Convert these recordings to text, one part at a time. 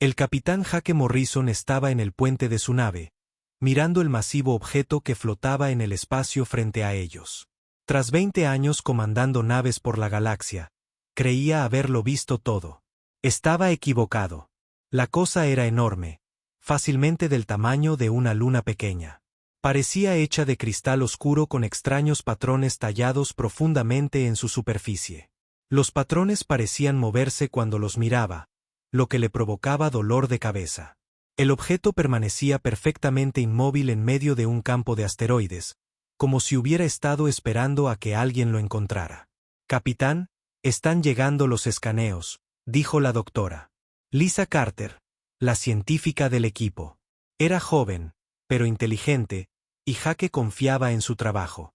El capitán Jake Morrison estaba en el puente de su nave, mirando el masivo objeto que flotaba en el espacio frente a ellos. Tras 20 años comandando naves por la galaxia, creía haberlo visto todo. Estaba equivocado. La cosa era enorme, fácilmente del tamaño de una luna pequeña. Parecía hecha de cristal oscuro con extraños patrones tallados profundamente en su superficie. Los patrones parecían moverse cuando los miraba, lo que le provocaba dolor de cabeza. El objeto permanecía perfectamente inmóvil en medio de un campo de asteroides, como si hubiera estado esperando a que alguien lo encontrara. «Capitán, están llegando los escaneos», dijo la doctora. Lisa Carter, la científica del equipo. Era joven, pero inteligente, y Jake confiaba en su trabajo.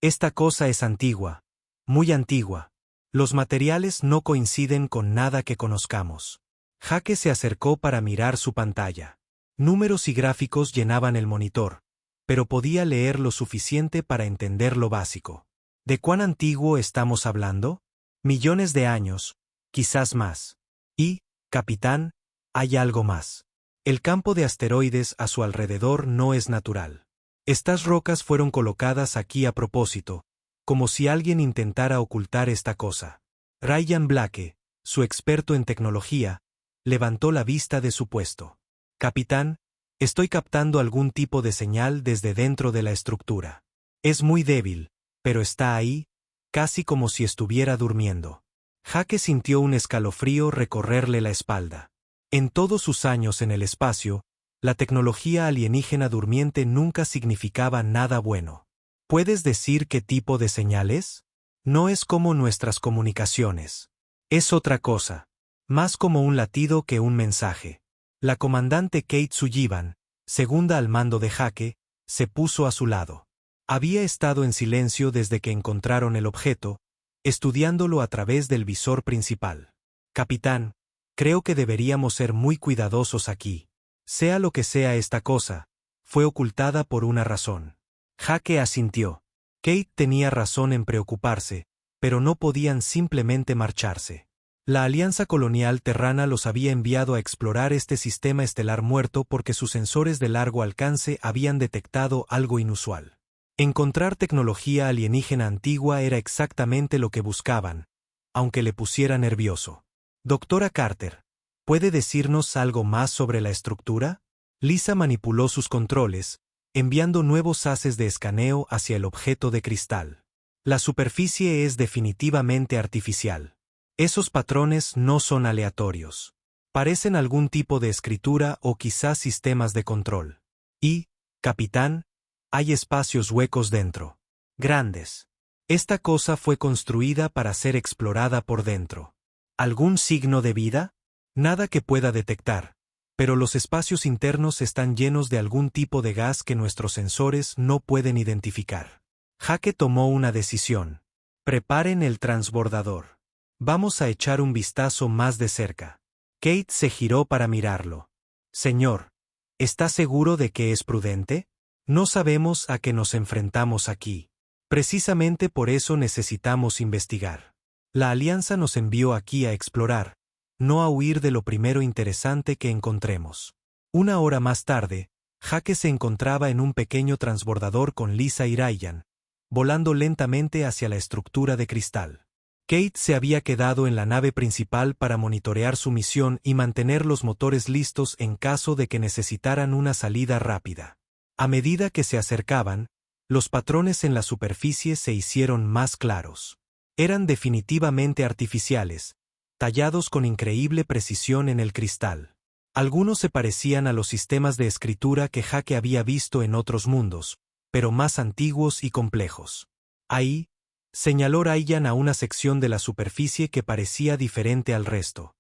«Esta cosa es antigua, muy antigua. Los materiales no coinciden con nada que conozcamos». Jake se acercó para mirar su pantalla. Números y gráficos llenaban el monitor, pero podía leer lo suficiente para entender lo básico. ¿De cuán antiguo estamos hablando? Millones de años, quizás más. Y, capitán, hay algo más. El campo de asteroides a su alrededor no es natural. Estas rocas fueron colocadas aquí a propósito, como si alguien intentara ocultar esta cosa. Ryan Blake, su experto en tecnología, levantó la vista de su puesto. «Capitán, estoy captando algún tipo de señal desde dentro de la estructura. Es muy débil, pero está ahí, casi como si estuviera durmiendo». Jake sintió un escalofrío recorrerle la espalda. En todos sus años en el espacio, la tecnología alienígena durmiente nunca significaba nada bueno. ¿Puedes decir qué tipo de señal es? No es como nuestras comunicaciones. Es otra cosa. Más como un latido que un mensaje. La comandante Kate Sullivan, segunda al mando de Jake, se puso a su lado. Había estado en silencio desde que encontraron el objeto, estudiándolo a través del visor principal. «Capitán, creo que deberíamos ser muy cuidadosos aquí. Sea lo que sea esta cosa, fue ocultada por una razón». Jake asintió. Kate tenía razón en preocuparse, pero no podían simplemente marcharse. La Alianza Colonial Terrana los había enviado a explorar este sistema estelar muerto porque sus sensores de largo alcance habían detectado algo inusual. Encontrar tecnología alienígena antigua era exactamente lo que buscaban, aunque le pusiera nervioso. «Doctora Carter, ¿puede decirnos algo más sobre la estructura?» Lisa manipuló sus controles, enviando nuevos haces de escaneo hacia el objeto de cristal. «La superficie es definitivamente artificial. Esos patrones no son aleatorios. Parecen algún tipo de escritura o quizás sistemas de control. Y, capitán, hay espacios huecos dentro. Grandes. Esta cosa fue construida para ser explorada por dentro. ¿Algún signo de vida? Nada que pueda detectar, pero los espacios internos están llenos de algún tipo de gas que nuestros sensores no pueden identificar». Jake tomó una decisión. «Preparen el transbordador. Vamos a echar un vistazo más de cerca». Kate se giró para mirarlo. «Señor, ¿está seguro de que es prudente? No sabemos a qué nos enfrentamos aquí. Precisamente por eso necesitamos investigar. La Alianza nos envió aquí a explorar, no a huir de lo primero interesante que encontremos». Una hora más tarde, Jake se encontraba en un pequeño transbordador con Lisa y Ryan, volando lentamente hacia la estructura de cristal. Kate se había quedado en la nave principal para monitorear su misión y mantener los motores listos en caso de que necesitaran una salida rápida. A medida que se acercaban, los patrones en la superficie se hicieron más claros. Eran definitivamente artificiales, tallados con increíble precisión en el cristal. Algunos se parecían a los sistemas de escritura que Jake había visto en otros mundos, pero más antiguos y complejos. Ahí, señaló Ryan a una sección de la superficie que parecía diferente al resto.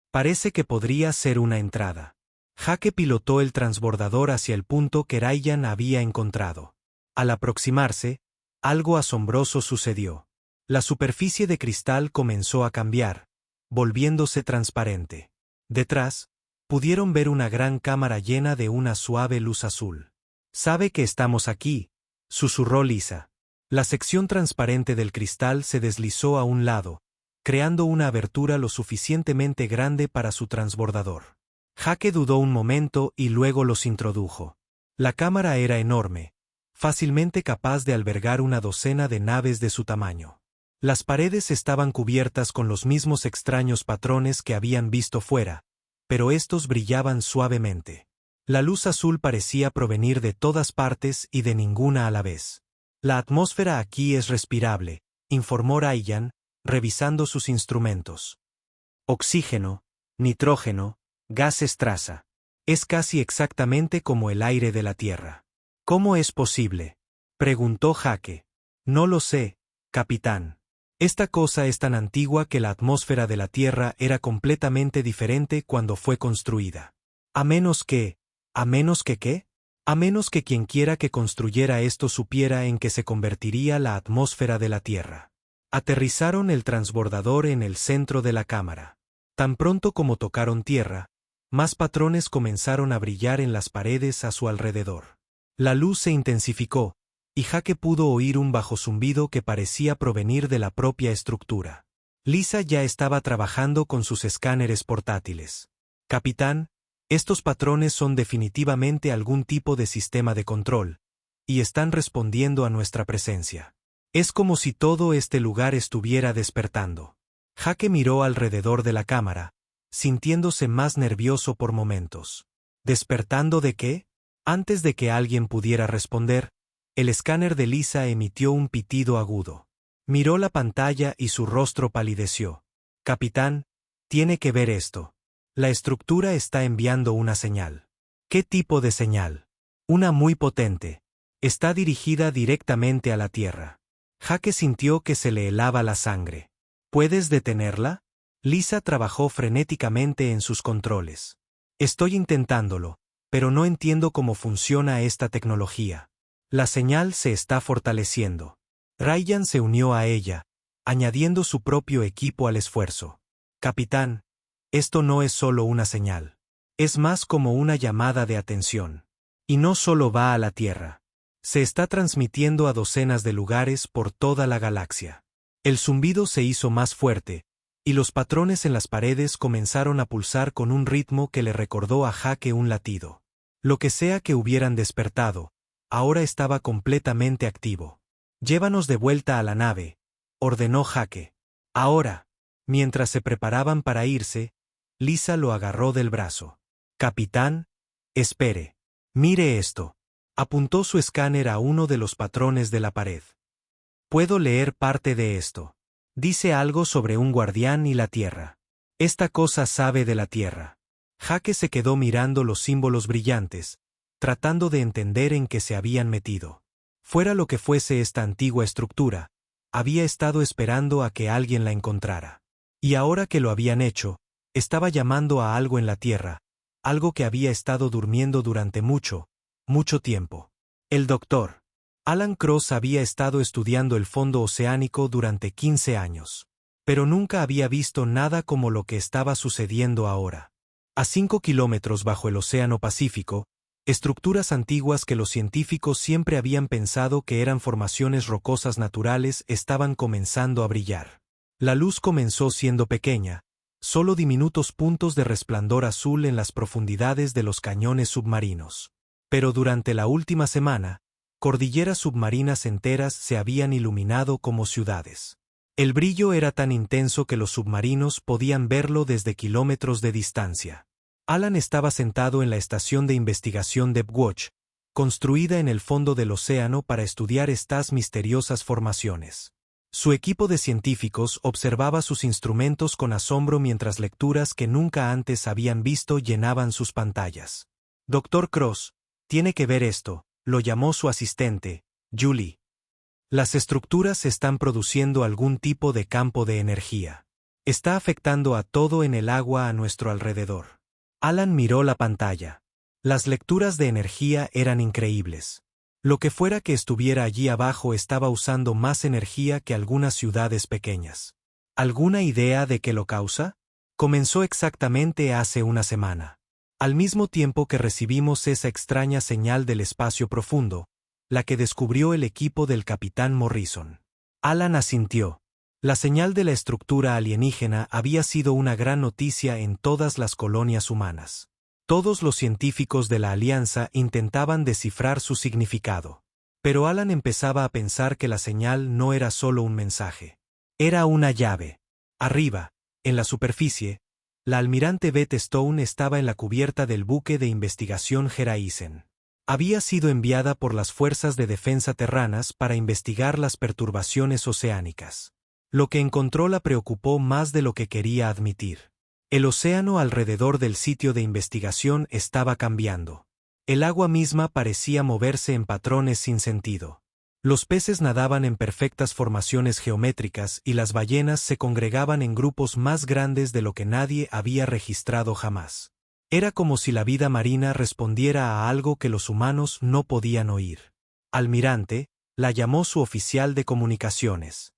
«Parece que podría ser una entrada». Jake pilotó el transbordador hacia el punto que Ryan había encontrado. Al aproximarse, algo asombroso sucedió. La superficie de cristal comenzó a cambiar, volviéndose transparente. Detrás, pudieron ver una gran cámara llena de una suave luz azul. «Sabe que estamos aquí», susurró Lisa. La sección transparente del cristal se deslizó a un lado, creando una abertura lo suficientemente grande para su transbordador. Jake dudó un momento y luego los introdujo. La cámara era enorme, fácilmente capaz de albergar una docena de naves de su tamaño. Las paredes estaban cubiertas con los mismos extraños patrones que habían visto fuera, pero estos brillaban suavemente. La luz azul parecía provenir de todas partes y de ninguna a la vez. La atmósfera aquí es respirable, informó Ryan, revisando sus instrumentos. Oxígeno, nitrógeno, gases traza. Es casi exactamente como el aire de la Tierra. ¿Cómo es posible?, preguntó Jake. No lo sé, capitán. Esta cosa es tan antigua que la atmósfera de la Tierra era completamente diferente cuando fue construida. ¿Qué? ¿A menos que quien quiera que construyera esto supiera en qué se convertiría la atmósfera de la Tierra. Aterrizaron el transbordador en el centro de la cámara. Tan pronto como tocaron tierra, más patrones comenzaron a brillar en las paredes a su alrededor. La luz se intensificó, y Jake pudo oír un bajo zumbido que parecía provenir de la propia estructura. Lisa ya estaba trabajando con sus escáneres portátiles. Capitán, estos patrones son definitivamente algún tipo de sistema de control, y están respondiendo a nuestra presencia. Es como si todo este lugar estuviera despertando. Jake miró alrededor de la cámara, sintiéndose más nervioso por momentos. ¿Despertando de qué? Antes de que alguien pudiera responder, el escáner de Lisa emitió un pitido agudo. Miró la pantalla y su rostro palideció. Capitán, tiene que ver esto. La estructura está enviando una señal. ¿Qué tipo de señal? Una muy potente. Está dirigida directamente a la Tierra. Jake sintió que se le helaba la sangre. ¿Puedes detenerla? Lisa trabajó frenéticamente en sus controles. Estoy intentándolo, pero no entiendo cómo funciona esta tecnología. La señal se está fortaleciendo. Ryan se unió a ella, añadiendo su propio equipo al esfuerzo. Capitán, esto no es solo una señal. Es más como una llamada de atención. Y no solo va a la Tierra. Se está transmitiendo a docenas de lugares por toda la galaxia. El zumbido se hizo más fuerte, y los patrones en las paredes comenzaron a pulsar con un ritmo que le recordó a Jake un latido. Lo que sea que hubieran despertado, ahora estaba completamente activo. Llévanos de vuelta a la nave, ordenó Jake. Ahora, mientras se preparaban para irse, Lisa lo agarró del brazo. Capitán, espere. Mire esto. Apuntó su escáner a uno de los patrones de la pared. Puedo leer parte de esto. Dice algo sobre un guardián y la Tierra. Esta cosa sabe de la Tierra. Jake se quedó mirando los símbolos brillantes, tratando de entender en qué se habían metido. Fuera lo que fuese esta antigua estructura, había estado esperando a que alguien la encontrara. Y ahora que lo habían hecho, estaba llamando a algo en la Tierra, algo que había estado durmiendo durante mucho tiempo. El doctor Alan Cross había estado estudiando el fondo oceánico durante 15 años. Pero nunca había visto nada como lo que estaba sucediendo ahora. A 5 kilómetros bajo el Océano Pacífico, estructuras antiguas que los científicos siempre habían pensado que eran formaciones rocosas naturales estaban comenzando a brillar. La luz comenzó siendo pequeña, solo diminutos puntos de resplandor azul en las profundidades de los cañones submarinos. Pero durante la última semana, cordilleras submarinas enteras se habían iluminado como ciudades. El brillo era tan intenso que los submarinos podían verlo desde kilómetros de distancia. Alan estaba sentado en la estación de investigación Depthwatch, construida en el fondo del océano para estudiar estas misteriosas formaciones. Su equipo de científicos observaba sus instrumentos con asombro mientras lecturas que nunca antes habían visto llenaban sus pantallas. Dr. Cross, tiene que ver esto, lo llamó su asistente, Julie. Las estructuras están produciendo algún tipo de campo de energía. Está afectando a todo en el agua a nuestro alrededor. Alan miró la pantalla. Las lecturas de energía eran increíbles. Lo que fuera que estuviera allí abajo estaba usando más energía que algunas ciudades pequeñas. ¿Alguna idea de qué lo causa? Comenzó exactamente hace una semana. Al mismo tiempo que recibimos esa extraña señal del espacio profundo, la que descubrió el equipo del capitán Morrison. Alan asintió. La señal de la estructura alienígena había sido una gran noticia en todas las colonias humanas. Todos los científicos de la Alianza intentaban descifrar su significado. Pero Alan empezaba a pensar que la señal no era solo un mensaje. Era una llave. Arriba, en la superficie, la almirante Beth Stone estaba en la cubierta del buque de investigación Geraisen. Había sido enviada por las fuerzas de defensa terranas para investigar las perturbaciones oceánicas. Lo que encontró la preocupó más de lo que quería admitir. El océano alrededor del sitio de investigación estaba cambiando. El agua misma parecía moverse en patrones sin sentido. Los peces nadaban en perfectas formaciones geométricas y las ballenas se congregaban en grupos más grandes de lo que nadie había registrado jamás. Era como si la vida marina respondiera a algo que los humanos no podían oír. Almirante, la llamó su oficial de comunicaciones.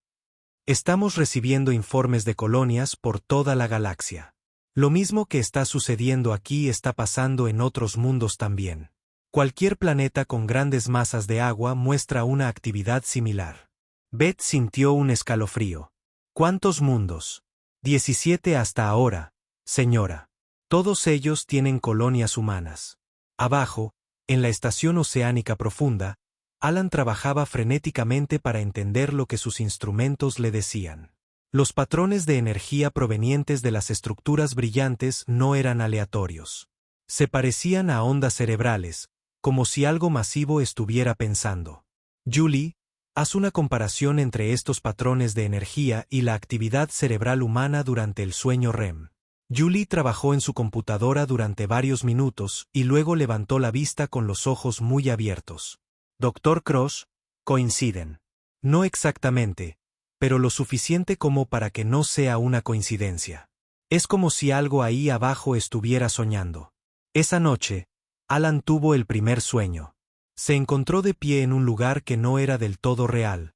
Estamos recibiendo informes de colonias por toda la galaxia. Lo mismo que está sucediendo aquí está pasando en otros mundos también. Cualquier planeta con grandes masas de agua muestra una actividad similar. Beth sintió un escalofrío. ¿Cuántos mundos? 17 hasta ahora, señora. Todos ellos tienen colonias humanas. Abajo, en la estación oceánica profunda, Alan trabajaba frenéticamente para entender lo que sus instrumentos le decían. Los patrones de energía provenientes de las estructuras brillantes no eran aleatorios. Se parecían a ondas cerebrales, como si algo masivo estuviera pensando. Julie, haz una comparación entre estos patrones de energía y la actividad cerebral humana durante el sueño REM. Julie trabajó en su computadora durante varios minutos y luego levantó la vista con los ojos muy abiertos. Dr. Cross, coinciden. No exactamente, pero lo suficiente como para que no sea una coincidencia. Es como si algo ahí abajo estuviera soñando. Esa noche, Alan tuvo el primer sueño. Se encontró de pie en un lugar que no era del todo real,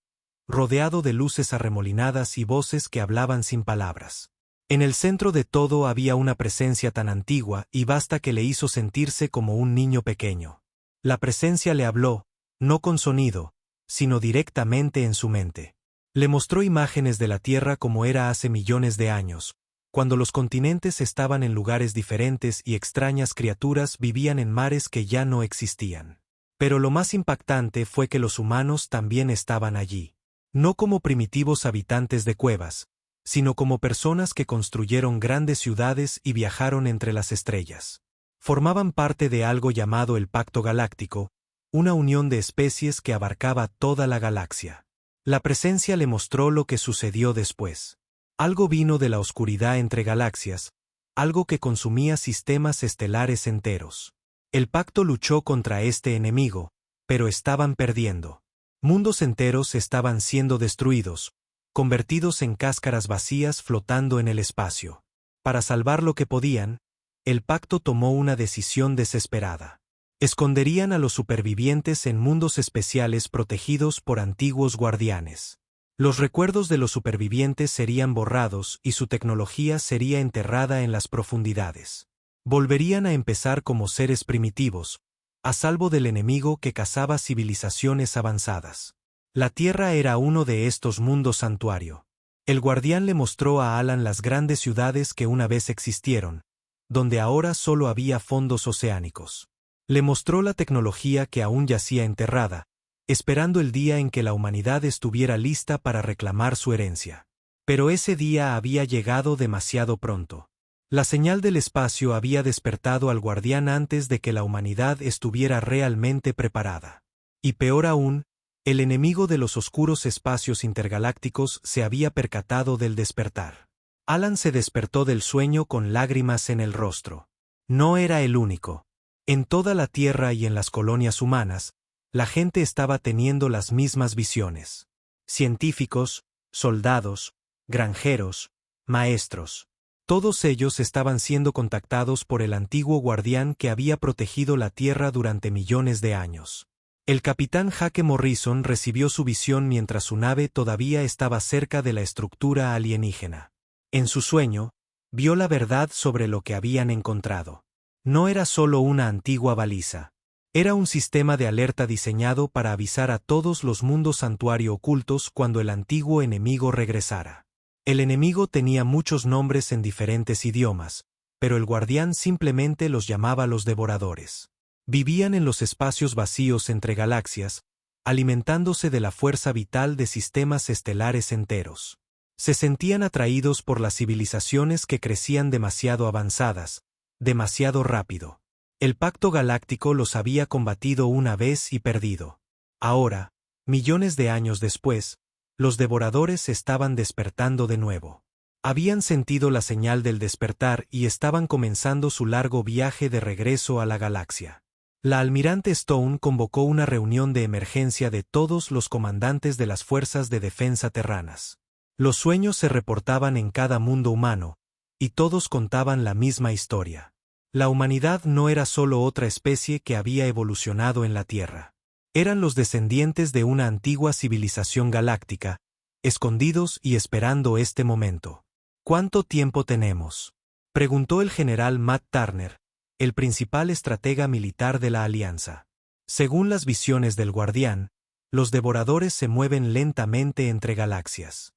rodeado de luces arremolinadas y voces que hablaban sin palabras. En el centro de todo había una presencia tan antigua y vasta que le hizo sentirse como un niño pequeño. La presencia le habló, no con sonido, sino directamente en su mente. Le mostró imágenes de la Tierra como era hace millones de años, cuando los continentes estaban en lugares diferentes y extrañas criaturas vivían en mares que ya no existían. Pero lo más impactante fue que los humanos también estaban allí. No como primitivos habitantes de cuevas, sino como personas que construyeron grandes ciudades y viajaron entre las estrellas. Formaban parte de algo llamado el Pacto Galáctico, una unión de especies que abarcaba toda la galaxia. La presencia le mostró lo que sucedió después. Algo vino de la oscuridad entre galaxias, algo que consumía sistemas estelares enteros. El pacto luchó contra este enemigo, pero estaban perdiendo. Mundos enteros estaban siendo destruidos, convertidos en cáscaras vacías flotando en el espacio. Para salvar lo que podían, el pacto tomó una decisión desesperada. Esconderían a los supervivientes en mundos especiales protegidos por antiguos guardianes. Los recuerdos de los supervivientes serían borrados y su tecnología sería enterrada en las profundidades. Volverían a empezar como seres primitivos, a salvo del enemigo que cazaba civilizaciones avanzadas. La Tierra era uno de estos mundos santuario. El guardián le mostró a Alan las grandes ciudades que una vez existieron, donde ahora solo había fondos oceánicos. Le mostró la tecnología que aún yacía enterrada, esperando el día en que la humanidad estuviera lista para reclamar su herencia. Pero ese día había llegado demasiado pronto. La señal del espacio había despertado al guardián antes de que la humanidad estuviera realmente preparada. Y peor aún, el enemigo de los oscuros espacios intergalácticos se había percatado del despertar. Alan se despertó del sueño con lágrimas en el rostro. No era el único. En toda la Tierra y en las colonias humanas, la gente estaba teniendo las mismas visiones. Científicos, soldados, granjeros, maestros. Todos ellos estaban siendo contactados por el antiguo guardián que había protegido la Tierra durante millones de años. El capitán Jake Morrison recibió su visión mientras su nave todavía estaba cerca de la estructura alienígena. En su sueño, vio la verdad sobre lo que habían encontrado. No era solo una antigua baliza. Era un sistema de alerta diseñado para avisar a todos los mundos santuario ocultos cuando el antiguo enemigo regresara. El enemigo tenía muchos nombres en diferentes idiomas, pero el guardián simplemente los llamaba los devoradores. Vivían en los espacios vacíos entre galaxias, alimentándose de la fuerza vital de sistemas estelares enteros. Se sentían atraídos por las civilizaciones que crecían demasiado avanzadas, demasiado rápido. El Pacto Galáctico los había combatido una vez y perdido. Ahora, millones de años después, los devoradores estaban despertando de nuevo. Habían sentido la señal del despertar y estaban comenzando su largo viaje de regreso a la galaxia. La almirante Stone convocó una reunión de emergencia de todos los comandantes de las fuerzas de defensa terranas. Los sueños se reportaban en cada mundo humano, y todos contaban la misma historia. La humanidad no era solo otra especie que había evolucionado en la Tierra. Eran los descendientes de una antigua civilización galáctica, escondidos y esperando este momento. ¿Cuánto tiempo tenemos?, preguntó el general Matt Turner, el principal estratega militar de la Alianza. Según las visiones del Guardián, los devoradores se mueven lentamente entre galaxias,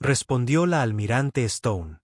respondió la almirante Stone.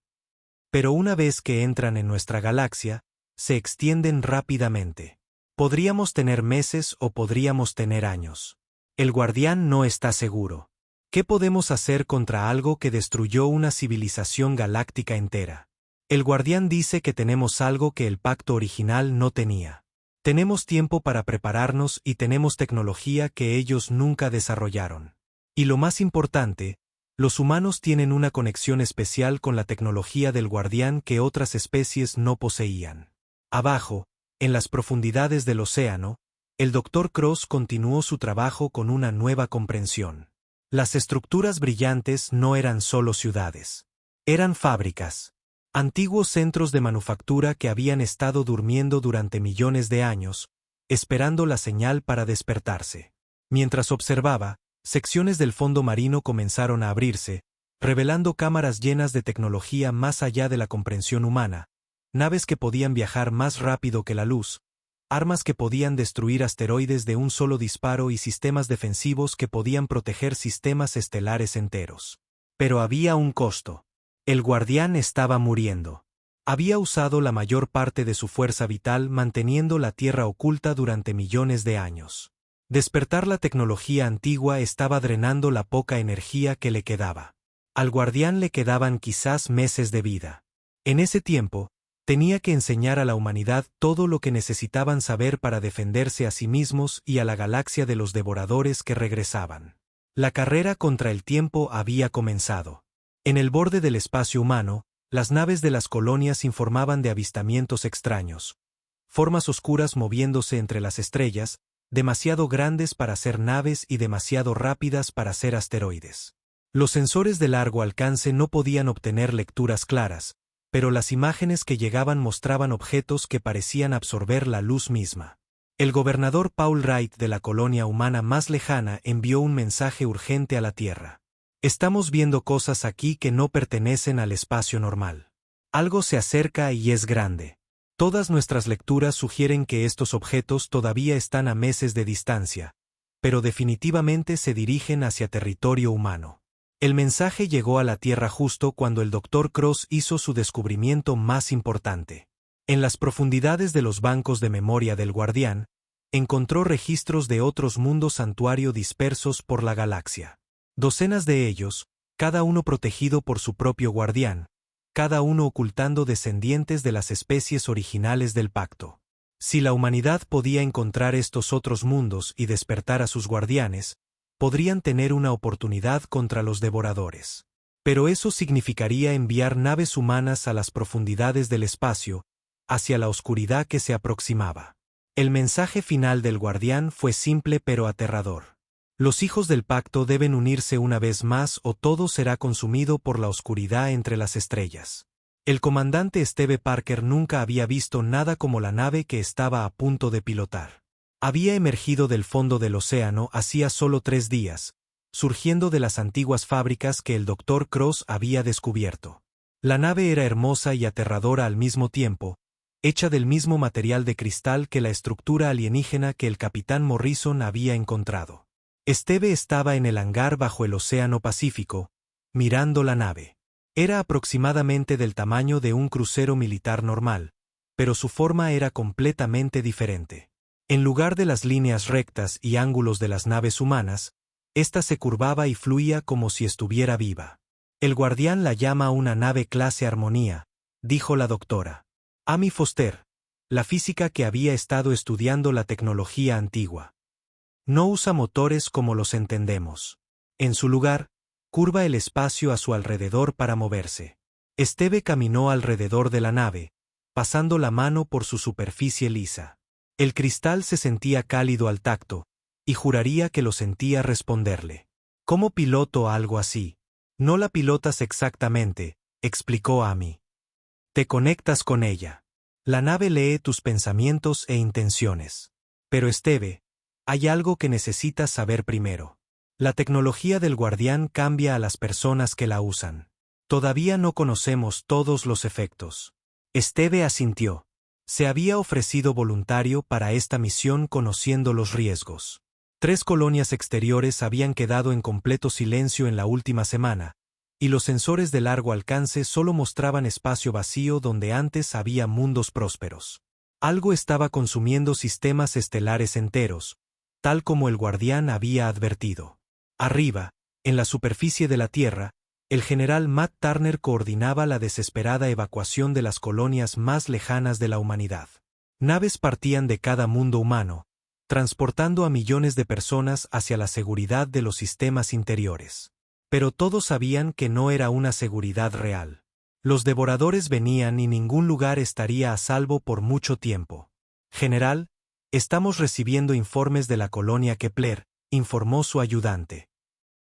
Pero una vez que entran en nuestra galaxia, se extienden rápidamente. Podríamos tener meses o podríamos tener años. El Guardián no está seguro. ¿Qué podemos hacer contra algo que destruyó una civilización galáctica entera? El Guardián dice que tenemos algo que el pacto original no tenía. Tenemos tiempo para prepararnos y tenemos tecnología que ellos nunca desarrollaron. Y lo más importante, los humanos tienen una conexión especial con la tecnología del Guardián que otras especies no poseían. Abajo, en las profundidades del océano, el Dr. Cross continuó su trabajo con una nueva comprensión. Las estructuras brillantes no eran solo ciudades. Eran fábricas. Antiguos centros de manufactura que habían estado durmiendo durante millones de años, esperando la señal para despertarse. Mientras observaba, secciones del fondo marino comenzaron a abrirse, revelando cámaras llenas de tecnología más allá de la comprensión humana, naves que podían viajar más rápido que la luz, armas que podían destruir asteroides de un solo disparo y sistemas defensivos que podían proteger sistemas estelares enteros. Pero había un costo. El Guardián estaba muriendo. Había usado la mayor parte de su fuerza vital manteniendo la Tierra oculta durante millones de años. Despertar la tecnología antigua estaba drenando la poca energía que le quedaba. Al Guardián le quedaban quizás meses de vida. En ese tiempo, tenía que enseñar a la humanidad todo lo que necesitaban saber para defenderse a sí mismos y a la galaxia de los devoradores que regresaban. La carrera contra el tiempo había comenzado. En el borde del espacio humano, las naves de las colonias informaban de avistamientos extraños. Formas oscuras moviéndose entre las estrellas, demasiado grandes para ser naves y demasiado rápidas para ser asteroides. Los sensores de largo alcance no podían obtener lecturas claras, pero las imágenes que llegaban mostraban objetos que parecían absorber la luz misma. El gobernador Paul Wright de la colonia humana más lejana envió un mensaje urgente a la Tierra. Estamos viendo cosas aquí que no pertenecen al espacio normal. Algo se acerca y es grande. Todas nuestras lecturas sugieren que estos objetos todavía están a meses de distancia, pero definitivamente se dirigen hacia territorio humano. El mensaje llegó a la Tierra justo cuando el Dr. Cross hizo su descubrimiento más importante. En las profundidades de los bancos de memoria del Guardián, encontró registros de otros mundos santuario dispersos por la galaxia. Docenas de ellos, cada uno protegido por su propio guardián, cada uno ocultando descendientes de las especies originales del pacto. Si la humanidad podía encontrar estos otros mundos y despertar a sus guardianes, podrían tener una oportunidad contra los devoradores. Pero eso significaría enviar naves humanas a las profundidades del espacio, hacia la oscuridad que se aproximaba. El mensaje final del Guardián fue simple pero aterrador. Los hijos del pacto deben unirse una vez más o todo será consumido por la oscuridad entre las estrellas. El comandante Steve Parker nunca había visto nada como la nave que estaba a punto de pilotar. Había emergido del fondo del océano hacía solo 3 días, surgiendo de las antiguas fábricas que el Dr. Cross había descubierto. La nave era hermosa y aterradora al mismo tiempo, hecha del mismo material de cristal que la estructura alienígena que el capitán Morrison había encontrado. Steve estaba en el hangar bajo el Océano Pacífico, mirando la nave. Era aproximadamente del tamaño de un crucero militar normal, pero su forma era completamente diferente. En lugar de las líneas rectas y ángulos de las naves humanas, ésta se curvaba y fluía como si estuviera viva. El guardián la llama una nave clase Armonía, dijo la doctora Amy Foster, la física que había estado estudiando la tecnología antigua. No usa motores como los entendemos. En su lugar, curva el espacio a su alrededor para moverse. Esteve caminó alrededor de la nave, pasando la mano por su superficie lisa. El cristal se sentía cálido al tacto, y juraría que lo sentía responderle. ¿Cómo piloto algo así? No la pilotas exactamente, explicó Amy. Te conectas con ella. La nave lee tus pensamientos e intenciones. Pero Esteve, hay algo que necesitas saber primero. La tecnología del guardián cambia a las personas que la usan. Todavía no conocemos todos los efectos. Esteve asintió. Se había ofrecido voluntario para esta misión conociendo los riesgos. 3 colonias exteriores habían quedado en completo silencio en la última semana, y los sensores de largo alcance solo mostraban espacio vacío donde antes había mundos prósperos. Algo estaba consumiendo sistemas estelares enteros, tal como el guardián había advertido. Arriba, en la superficie de la Tierra, el general Matt Turner coordinaba la desesperada evacuación de las colonias más lejanas de la humanidad. Naves partían de cada mundo humano, transportando a millones de personas hacia la seguridad de los sistemas interiores. Pero todos sabían que no era una seguridad real. Los devoradores venían y ningún lugar estaría a salvo por mucho tiempo. General, estamos recibiendo informes de la colonia Kepler, informó su ayudante.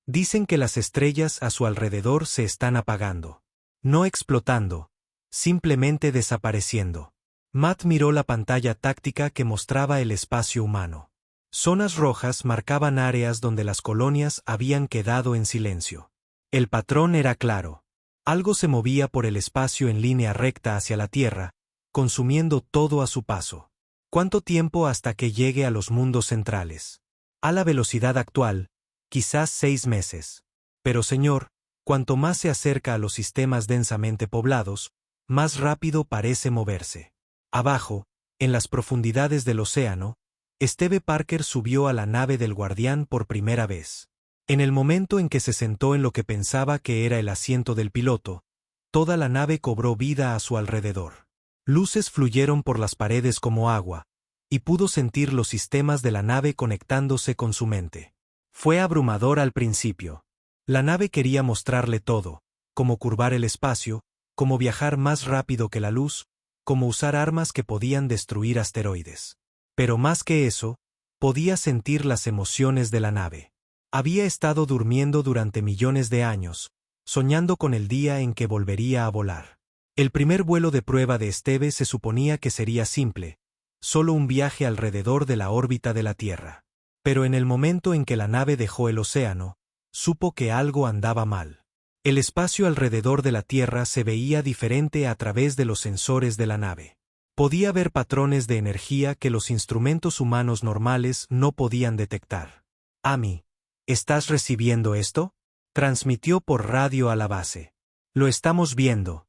Dicen que las estrellas a su alrededor se están apagando. No explotando, simplemente desapareciendo. Matt miró la pantalla táctica que mostraba el espacio humano. Zonas rojas marcaban áreas donde las colonias habían quedado en silencio. El patrón era claro. Algo se movía por el espacio en línea recta hacia la Tierra, consumiendo todo a su paso. ¿Cuánto tiempo hasta que llegue a los mundos centrales? A la velocidad actual, quizás 6 meses. Pero señor, cuanto más se acerca a los sistemas densamente poblados, más rápido parece moverse. Abajo, en las profundidades del océano, Esteve Parker subió a la nave del guardián por primera vez. En el momento en que se sentó en lo que pensaba que era el asiento del piloto, toda la nave cobró vida a su alrededor. Luces fluyeron por las paredes como agua, y pudo sentir los sistemas de la nave conectándose con su mente. Fue abrumador al principio. La nave quería mostrarle todo, cómo curvar el espacio, cómo viajar más rápido que la luz, cómo usar armas que podían destruir asteroides. Pero más que eso, podía sentir las emociones de la nave. Había estado durmiendo durante millones de años, soñando con el día en que volvería a volar. El primer vuelo de prueba de Esteve se suponía que sería simple, solo un viaje alrededor de la órbita de la Tierra. Pero en el momento en que la nave dejó el océano, supo que algo andaba mal. El espacio alrededor de la Tierra se veía diferente a través de los sensores de la nave. Podía ver patrones de energía que los instrumentos humanos normales no podían detectar. Amy, ¿estás recibiendo esto? Transmitió por radio a la base. Lo estamos viendo.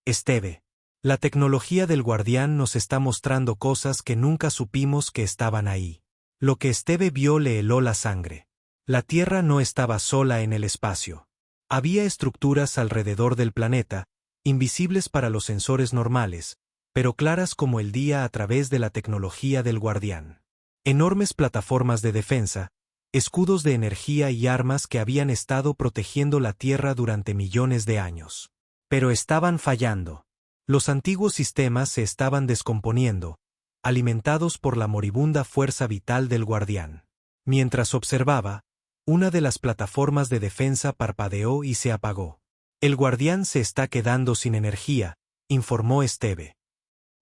Esteve. La tecnología del guardián nos está mostrando cosas que nunca supimos que estaban ahí. Lo que Esteve vio le heló la sangre. La Tierra no estaba sola en el espacio. Había estructuras alrededor del planeta, invisibles para los sensores normales, pero claras como el día a través de la tecnología del guardián. Enormes plataformas de defensa, escudos de energía y armas que habían estado protegiendo la Tierra durante millones de años. Pero estaban fallando. Los antiguos sistemas se estaban descomponiendo, alimentados por la moribunda fuerza vital del guardián. Mientras observaba, una de las plataformas de defensa parpadeó y se apagó. El guardián se está quedando sin energía, informó Esteve.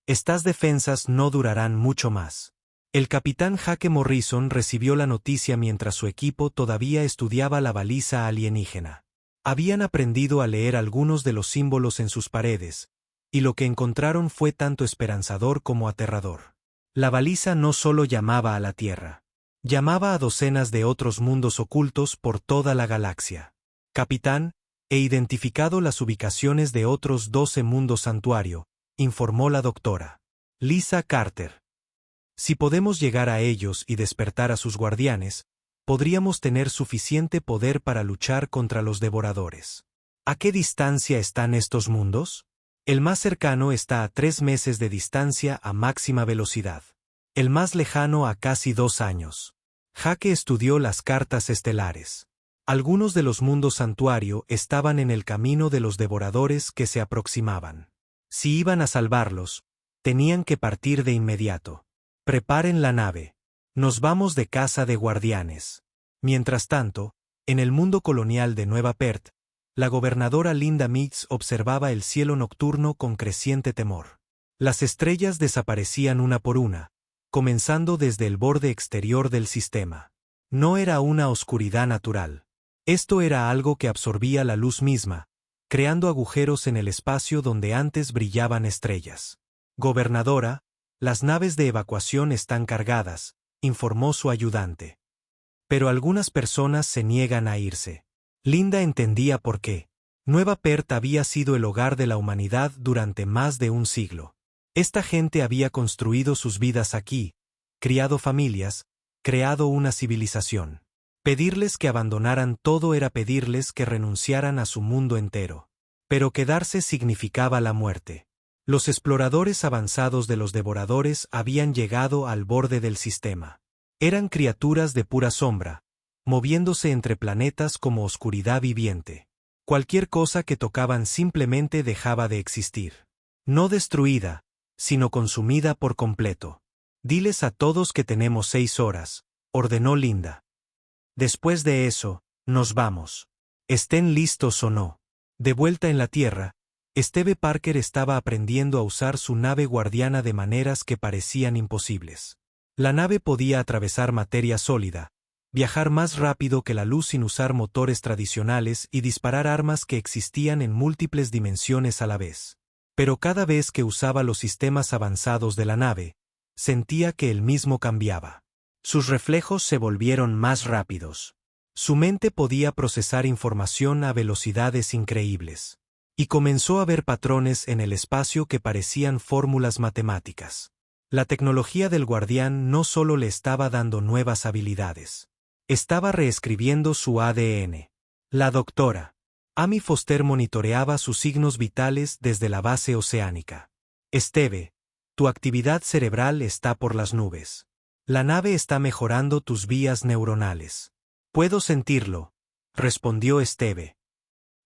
Estas defensas no durarán mucho más. El capitán Jake Morrison recibió la noticia mientras su equipo todavía estudiaba la baliza alienígena. Habían aprendido a leer algunos de los símbolos en sus paredes, y lo que encontraron fue tanto esperanzador como aterrador. La baliza no solo llamaba a la Tierra. Llamaba a docenas de otros mundos ocultos por toda la galaxia. Capitán, He identificado las ubicaciones de otros 12 mundos santuario, informó la doctora Lisa Carter. Si podemos llegar a ellos y despertar a sus guardianes, podríamos tener suficiente poder para luchar contra los devoradores. ¿A qué distancia están estos mundos? El más cercano está a 3 meses de distancia a máxima velocidad. El más lejano a casi 2 años. Jake estudió las cartas estelares. Algunos de los mundos santuario estaban en el camino de los devoradores que se aproximaban. Si iban a salvarlos, tenían que partir de inmediato. Preparen la nave. Nos vamos de caza de guardianes. Mientras tanto, en el mundo colonial de Nueva Perth, la gobernadora Linda Meads observaba el cielo nocturno con creciente temor. Las estrellas desaparecían una por una, comenzando desde el borde exterior del sistema. No era una oscuridad natural. Esto era algo que absorbía la luz misma, creando agujeros en el espacio donde antes brillaban estrellas. Gobernadora, las naves de evacuación están cargadas, informó su ayudante. Pero algunas personas se niegan a irse. Linda entendía por qué. Nueva Perth había sido el hogar de la humanidad durante más de un siglo. Esta gente había construido sus vidas aquí, criado familias, creado una civilización. Pedirles que abandonaran todo era pedirles que renunciaran a su mundo entero. Pero quedarse significaba la muerte. Los exploradores avanzados de los devoradores habían llegado al borde del sistema. Eran criaturas de pura sombra, moviéndose entre planetas como oscuridad viviente. Cualquier cosa que tocaban simplemente dejaba de existir. No destruida, sino consumida por completo. Diles a todos que tenemos 6 horas, ordenó Linda. Después de eso, nos vamos. Estén listos o no. De vuelta en la Tierra, Steve Parker estaba aprendiendo a usar su nave guardiana de maneras que parecían imposibles. La nave podía atravesar materia sólida, viajar más rápido que la luz sin usar motores tradicionales y disparar armas que existían en múltiples dimensiones a la vez. Pero cada vez que usaba los sistemas avanzados de la nave, sentía que él mismo cambiaba. Sus reflejos se volvieron más rápidos. Su mente podía procesar información a velocidades increíbles. Y comenzó a ver patrones en el espacio que parecían fórmulas matemáticas. La tecnología del guardián no solo le estaba dando nuevas habilidades. Estaba reescribiendo su ADN. La doctora Amy Foster monitoreaba sus signos vitales desde la base oceánica. Steve, tu actividad cerebral está por las nubes. La nave está mejorando tus vías neuronales. Puedo sentirlo, respondió Steve.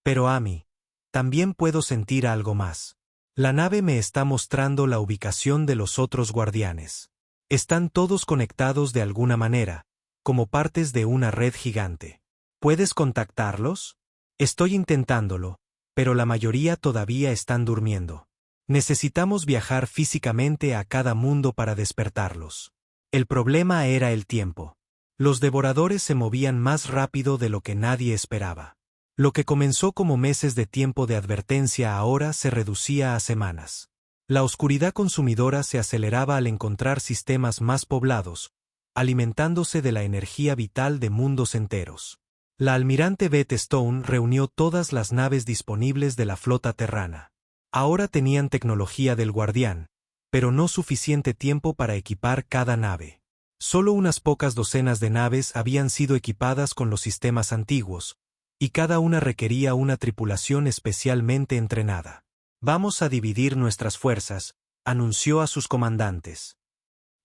Pero Amy, también puedo sentir algo más. La nave me está mostrando la ubicación de los otros guardianes. Están todos conectados de alguna manera, como partes de una red gigante. ¿Puedes contactarlos? Estoy intentándolo, pero la mayoría todavía están durmiendo. Necesitamos viajar físicamente a cada mundo para despertarlos. El problema era el tiempo. Los devoradores se movían más rápido de lo que nadie esperaba. Lo que comenzó como meses de tiempo de advertencia ahora se reducía a semanas. La oscuridad consumidora se aceleraba al encontrar sistemas más poblados, alimentándose de la energía vital de mundos enteros. La almirante Beth Stone reunió todas las naves disponibles de la flota terrana. Ahora tenían tecnología del guardián, pero no suficiente tiempo para equipar cada nave. Solo unas pocas docenas de naves habían sido equipadas con los sistemas antiguos, y cada una requería una tripulación especialmente entrenada. Vamos a dividir nuestras fuerzas, anunció a sus comandantes.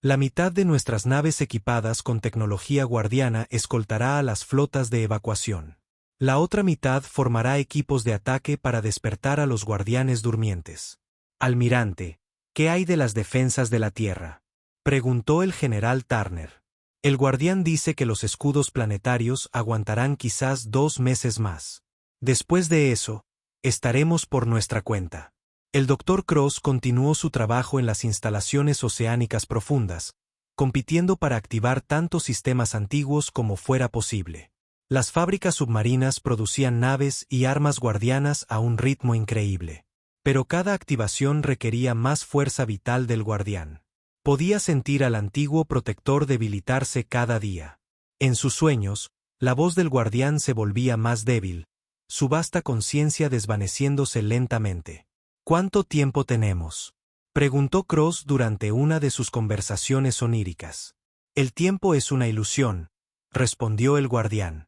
La mitad de nuestras naves equipadas con tecnología guardiana escoltará a las flotas de evacuación. La otra mitad formará equipos de ataque para despertar a los guardianes durmientes. Almirante, ¿qué hay de las defensas de la Tierra?, preguntó el general Turner. El guardián dice que los escudos planetarios aguantarán quizás 2 meses más. Después de eso, estaremos por nuestra cuenta. El Dr. Cross continuó su trabajo en las instalaciones oceánicas profundas, compitiendo para activar tantos sistemas antiguos como fuera posible. Las fábricas submarinas producían naves y armas guardianas a un ritmo increíble. Pero cada activación requería más fuerza vital del guardián. Podía sentir al antiguo protector debilitarse cada día. En sus sueños, la voz del guardián se volvía más débil, su vasta conciencia desvaneciéndose lentamente. ¿Cuánto tiempo tenemos?, preguntó Cross durante una de sus conversaciones oníricas. El tiempo es una ilusión, respondió el guardián.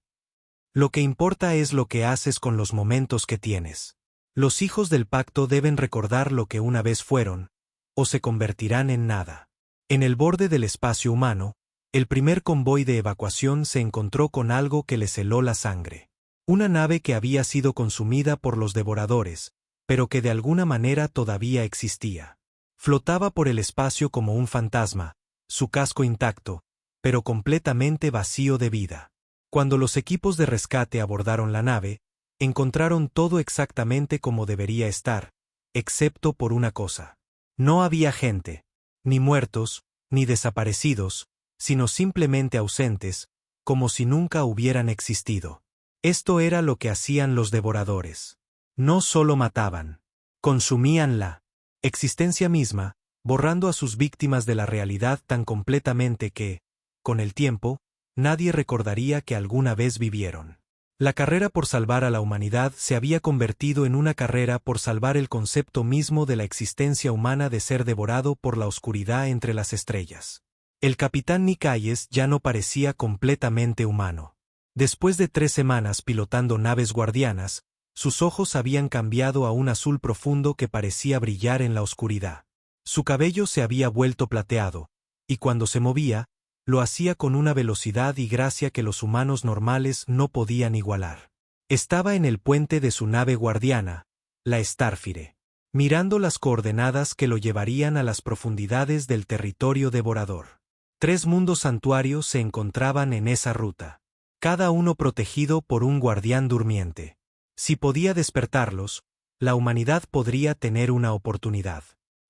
Lo que importa es lo que haces con los momentos que tienes. Los hijos del pacto deben recordar lo que una vez fueron, o se convertirán en nada. En el borde del espacio humano, el primer convoy de evacuación se encontró con algo que les heló la sangre. Una nave que había sido consumida por los devoradores, pero que de alguna manera todavía existía. Flotaba por el espacio como un fantasma, su casco intacto, pero completamente vacío de vida. Cuando los equipos de rescate abordaron la nave, encontraron todo exactamente como debería estar, excepto por una cosa. No había gente, ni muertos, ni desaparecidos, sino simplemente ausentes, como si nunca hubieran existido. Esto era lo que hacían los devoradores. No solo mataban, consumían la existencia misma, borrando a sus víctimas de la realidad tan completamente que, con el tiempo, nadie recordaría que alguna vez vivieron. La carrera por salvar a la humanidad se había convertido en una carrera por salvar el concepto mismo de la existencia humana de ser devorado por la oscuridad entre las estrellas. El capitán Nick Hayes ya no parecía completamente humano. Después de 3 semanas pilotando naves guardianas, sus ojos habían cambiado a un azul profundo que parecía brillar en la oscuridad. Su cabello se había vuelto plateado, y cuando se movía, lo hacía con una velocidad y gracia que los humanos normales no podían igualar. Estaba en el puente de su nave guardiana, la Starfire, mirando las coordenadas que lo llevarían a las profundidades del territorio devorador. 3 mundos santuarios se encontraban en esa ruta, cada uno protegido por un guardián durmiente. Si podía despertarlos, la humanidad podría tener una oportunidad.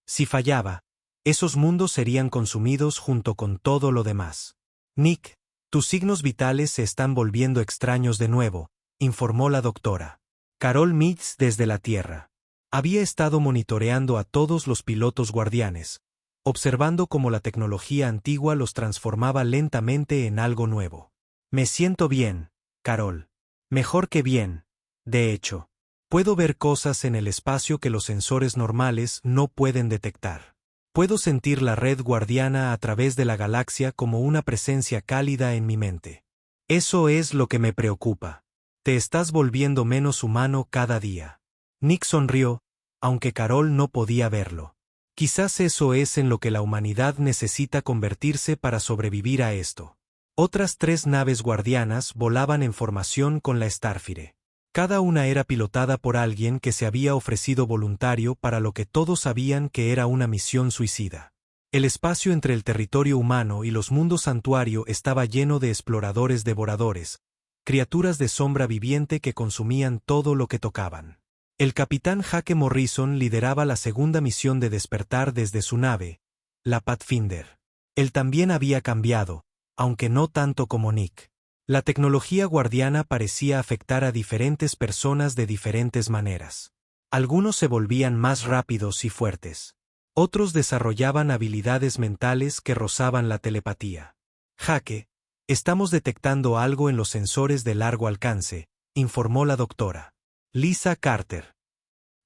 Si fallaba, esos mundos serían consumidos junto con todo lo demás. Nick, tus signos vitales se están volviendo extraños de nuevo, informó la doctora Carol Mitz desde la Tierra. Había estado monitoreando a todos los pilotos guardianes, observando cómo la tecnología antigua los transformaba lentamente en algo nuevo. Me siento bien, Carol. Mejor que bien, de hecho. Puedo ver cosas en el espacio que los sensores normales no pueden detectar. Puedo sentir la red guardiana a través de la galaxia como una presencia cálida en mi mente. Eso es lo que me preocupa. Te estás volviendo menos humano cada día. Nick sonrió, aunque Carol no podía verlo. Quizás eso es en lo que la humanidad necesita convertirse para sobrevivir a esto. Otras 3 naves guardianas volaban en formación con la Starfire. Cada una era pilotada por alguien que se había ofrecido voluntario para lo que todos sabían que era una misión suicida. El espacio entre el territorio humano y los mundos santuario estaba lleno de exploradores devoradores, criaturas de sombra viviente que consumían todo lo que tocaban. El capitán Hake Morrison lideraba la segunda misión de despertar desde su nave, la Pathfinder. Él también había cambiado, aunque no tanto como Nick. La tecnología guardiana parecía afectar a diferentes personas de diferentes maneras. Algunos se volvían más rápidos y fuertes. Otros desarrollaban habilidades mentales que rozaban la telepatía. Hake, estamos detectando algo en los sensores de largo alcance, informó la doctora Lisa Carter.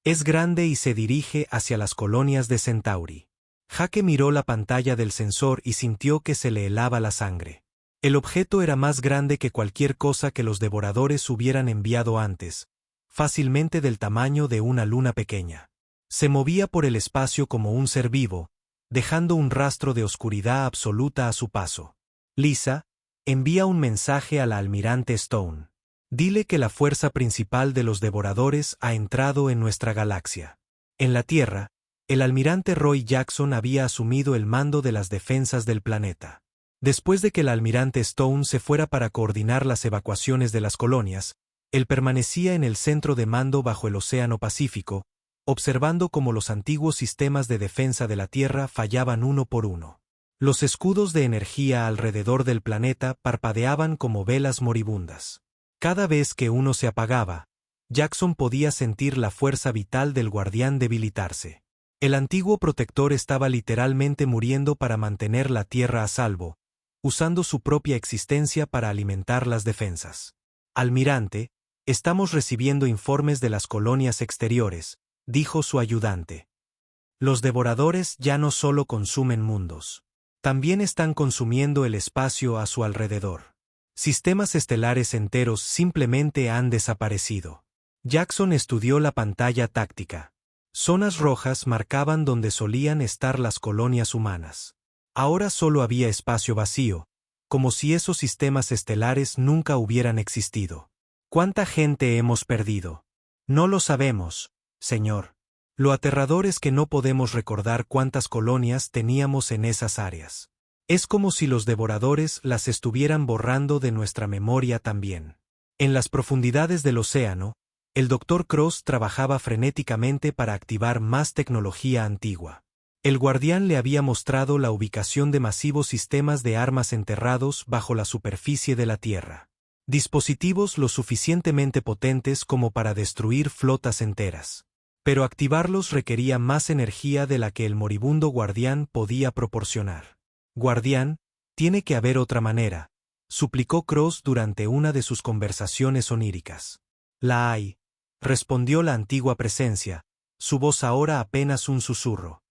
Es grande y se dirige hacia las colonias de Centauri. Hake miró la pantalla del sensor y sintió que se le helaba la sangre. El objeto era más grande que cualquier cosa que los devoradores hubieran enviado antes, fácilmente del tamaño de una luna pequeña. Se movía por el espacio como un ser vivo, dejando un rastro de oscuridad absoluta a su paso. Lisa, envía un mensaje a la almirante Stone. Dile que la fuerza principal de los devoradores ha entrado en nuestra galaxia. En la Tierra, el almirante Roy Jackson había asumido el mando de las defensas del planeta. Después de que el almirante Stone se fuera para coordinar las evacuaciones de las colonias, él permanecía en el centro de mando bajo el Océano Pacífico, observando cómo los antiguos sistemas de defensa de la Tierra fallaban uno por uno. Los escudos de energía alrededor del planeta parpadeaban como velas moribundas. Cada vez que uno se apagaba, Jackson podía sentir la fuerza vital del guardián debilitarse. El antiguo protector estaba literalmente muriendo para mantener la Tierra a salvo, usando su propia existencia para alimentar las defensas. Almirante, Estamos recibiendo informes de las colonias exteriores, dijo su ayudante. Los devoradores ya no solo consumen mundos. También están consumiendo el espacio a su alrededor. Sistemas estelares enteros simplemente han desaparecido. Jackson estudió la pantalla táctica. Zonas rojas marcaban donde solían estar las colonias humanas. Ahora solo había espacio vacío, como si esos sistemas estelares nunca hubieran existido. ¿Cuánta gente hemos perdido? No lo sabemos, señor. Lo aterrador es que no podemos recordar cuántas colonias teníamos en esas áreas. Es como si los devoradores las estuvieran borrando de nuestra memoria también. En las profundidades del océano, el Dr. Cross trabajaba frenéticamente para activar más tecnología antigua. El guardián le había mostrado la ubicación de masivos sistemas de armas enterrados bajo la superficie de la Tierra. Dispositivos lo suficientemente potentes como para destruir flotas enteras. Pero activarlos requería más energía de la que el moribundo guardián podía proporcionar. Guardián, tiene que haber otra manera, suplicó Cross durante una de sus conversaciones oníricas. La hay, respondió la antigua presencia, su voz ahora apenas un susurro.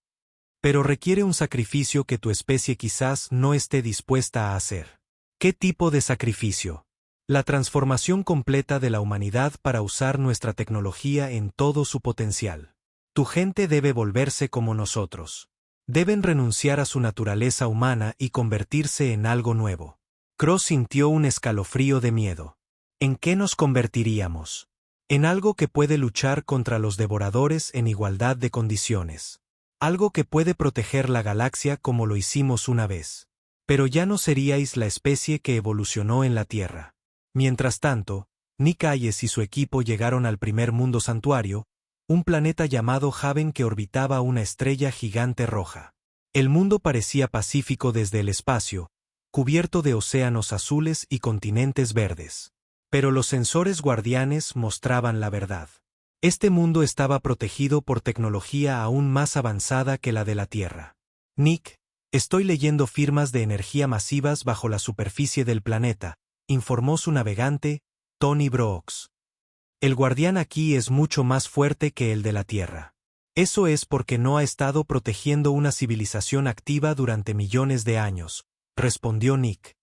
Pero requiere un sacrificio que tu especie quizás no esté dispuesta a hacer. ¿Qué tipo de sacrificio? La transformación completa de la humanidad para usar nuestra tecnología en todo su potencial. Tu gente debe volverse como nosotros. Deben renunciar a su naturaleza humana y convertirse en algo nuevo. Cross sintió un escalofrío de miedo. ¿En qué nos convertiríamos? En algo que puede luchar contra los devoradores en igualdad de condiciones. Algo que puede proteger la galaxia como lo hicimos una vez. Pero ya no seríais la especie que evolucionó en la Tierra. Mientras tanto, Nick Hayes y su equipo llegaron al primer mundo santuario, un planeta llamado Haven que orbitaba una estrella gigante roja. El mundo parecía pacífico desde el espacio, cubierto de océanos azules y continentes verdes. Pero los sensores guardianes mostraban la verdad. Este mundo estaba protegido por tecnología aún más avanzada que la de la Tierra. Nick, estoy leyendo firmas de energía masivas bajo la superficie del planeta, informó su navegante, Tony Brooks. El guardián aquí es mucho más fuerte que el de la Tierra. Eso es porque no ha estado protegiendo una civilización activa durante millones de años, respondió Nick.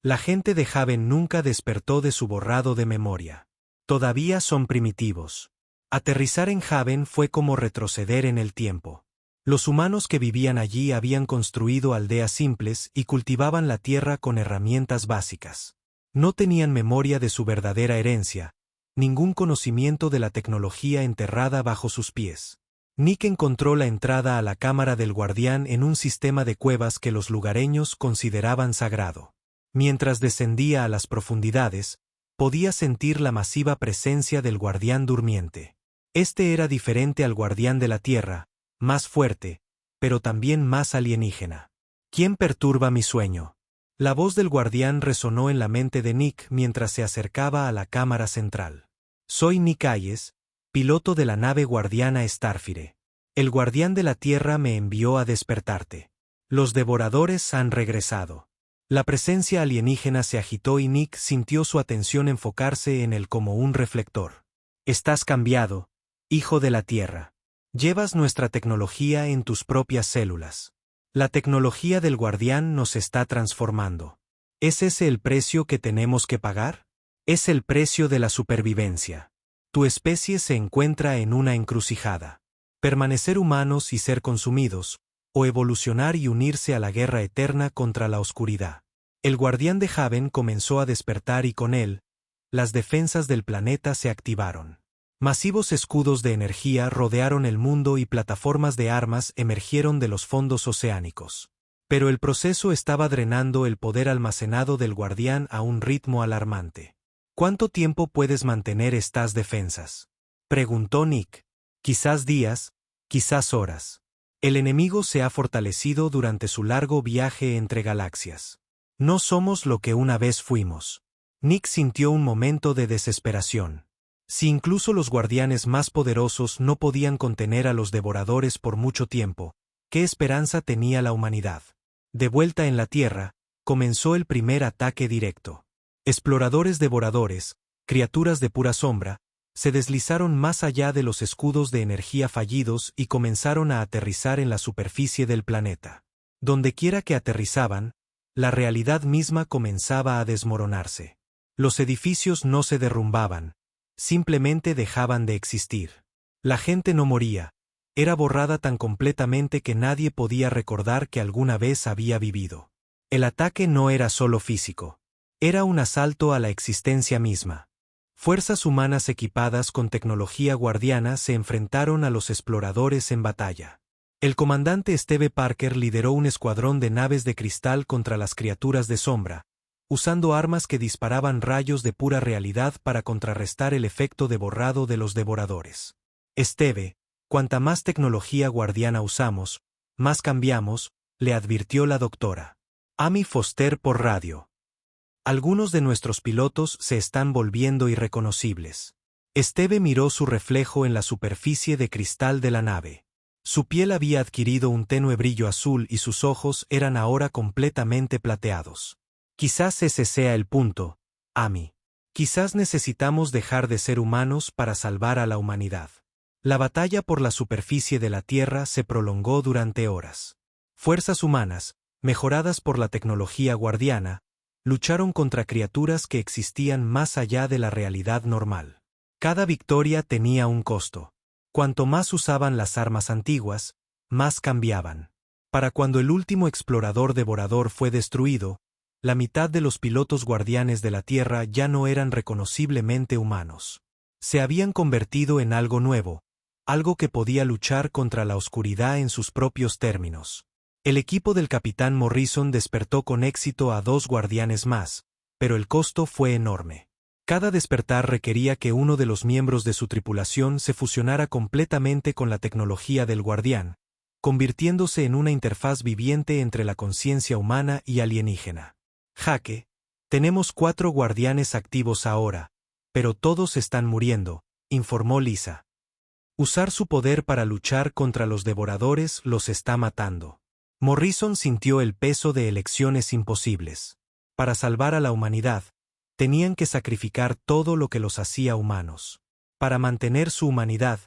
La gente de Haven nunca despertó de su borrado de memoria. Todavía son primitivos. Aterrizar en Haven fue como retroceder en el tiempo. Los humanos que vivían allí habían construido aldeas simples y cultivaban la tierra con herramientas básicas. No tenían memoria de su verdadera herencia, ningún conocimiento de la tecnología enterrada bajo sus pies. Nick encontró la entrada a la cámara del guardián en un sistema de cuevas que los lugareños consideraban sagrado. Mientras descendía a las profundidades, podía sentir la masiva presencia del guardián durmiente. Este era diferente al guardián de la Tierra, más fuerte, pero también más alienígena. ¿Quién perturba mi sueño? La voz del guardián resonó en la mente de Nick mientras se acercaba a la cámara central. Soy Nick Hayes, piloto de la nave guardiana Starfire. El guardián de la Tierra me envió a despertarte. Los devoradores han regresado. La presencia alienígena se agitó y Nick sintió su atención enfocarse en él como un reflector. Estás cambiado, hijo de la Tierra. Llevas nuestra tecnología en tus propias células. La tecnología del guardián nos está transformando. ¿Es ese el precio que tenemos que pagar? Es el precio de la supervivencia. Tu especie se encuentra en una encrucijada. Permanecer humanos y ser consumidos, o evolucionar y unirse a la guerra eterna contra la oscuridad. El guardián de Haven comenzó a despertar y con él, las defensas del planeta se activaron. Masivos escudos de energía rodearon el mundo y plataformas de armas emergieron de los fondos oceánicos. Pero el proceso estaba drenando el poder almacenado del guardián a un ritmo alarmante. ¿Cuánto tiempo puedes mantener estas defensas?, preguntó Nick. Quizás días, quizás horas. El enemigo se ha fortalecido durante su largo viaje entre galaxias. No somos lo que una vez fuimos. Nick sintió un momento de desesperación. Si incluso los guardianes más poderosos no podían contener a los devoradores por mucho tiempo, ¿qué esperanza tenía la humanidad? De vuelta en la Tierra, comenzó el primer ataque directo. Exploradores devoradores, criaturas de pura sombra, se deslizaron más allá de los escudos de energía fallidos y comenzaron a aterrizar en la superficie del planeta. Dondequiera que aterrizaban, la realidad misma comenzaba a desmoronarse. Los edificios no se derrumbaban, simplemente dejaban de existir. La gente no moría, era borrada tan completamente que nadie podía recordar que alguna vez había vivido. El ataque no era solo físico, era un asalto a la existencia misma. Fuerzas humanas equipadas con tecnología guardiana se enfrentaron a los exploradores en batalla. El comandante Steve Parker lideró un escuadrón de naves de cristal contra las criaturas de sombra, usando armas que disparaban rayos de pura realidad para contrarrestar el efecto de borrado de los devoradores. Steve, cuanta más tecnología guardiana usamos, más cambiamos, le advirtió la doctora Amy Foster por radio. Algunos de nuestros pilotos se están volviendo irreconocibles. Steve miró su reflejo en la superficie de cristal de la nave. Su piel había adquirido un tenue brillo azul y sus ojos eran ahora completamente plateados. Quizás ese sea el punto, Amy. Quizás necesitamos dejar de ser humanos para salvar a la humanidad. La batalla por la superficie de la Tierra se prolongó durante horas. Fuerzas humanas, mejoradas por la tecnología guardiana, lucharon contra criaturas que existían más allá de la realidad normal. Cada victoria tenía un costo. Cuanto más usaban las armas antiguas, más cambiaban. Para cuando el último explorador devorador fue destruido, la mitad de los pilotos guardianes de la Tierra ya no eran reconociblemente humanos. Se habían convertido en algo nuevo, algo que podía luchar contra la oscuridad en sus propios términos. El equipo del capitán Morrison despertó con éxito a 2 guardianes más, pero el costo fue enorme. Cada despertar requería que uno de los miembros de su tripulación se fusionara completamente con la tecnología del guardián, convirtiéndose en una interfaz viviente entre la conciencia humana y alienígena. Jaque, tenemos 4 guardianes activos ahora, pero todos están muriendo, informó Lisa. Usar su poder para luchar contra los devoradores los está matando. Morrison sintió el peso de elecciones imposibles. Para salvar a la humanidad, tenían que sacrificar todo lo que los hacía humanos. Para mantener su humanidad,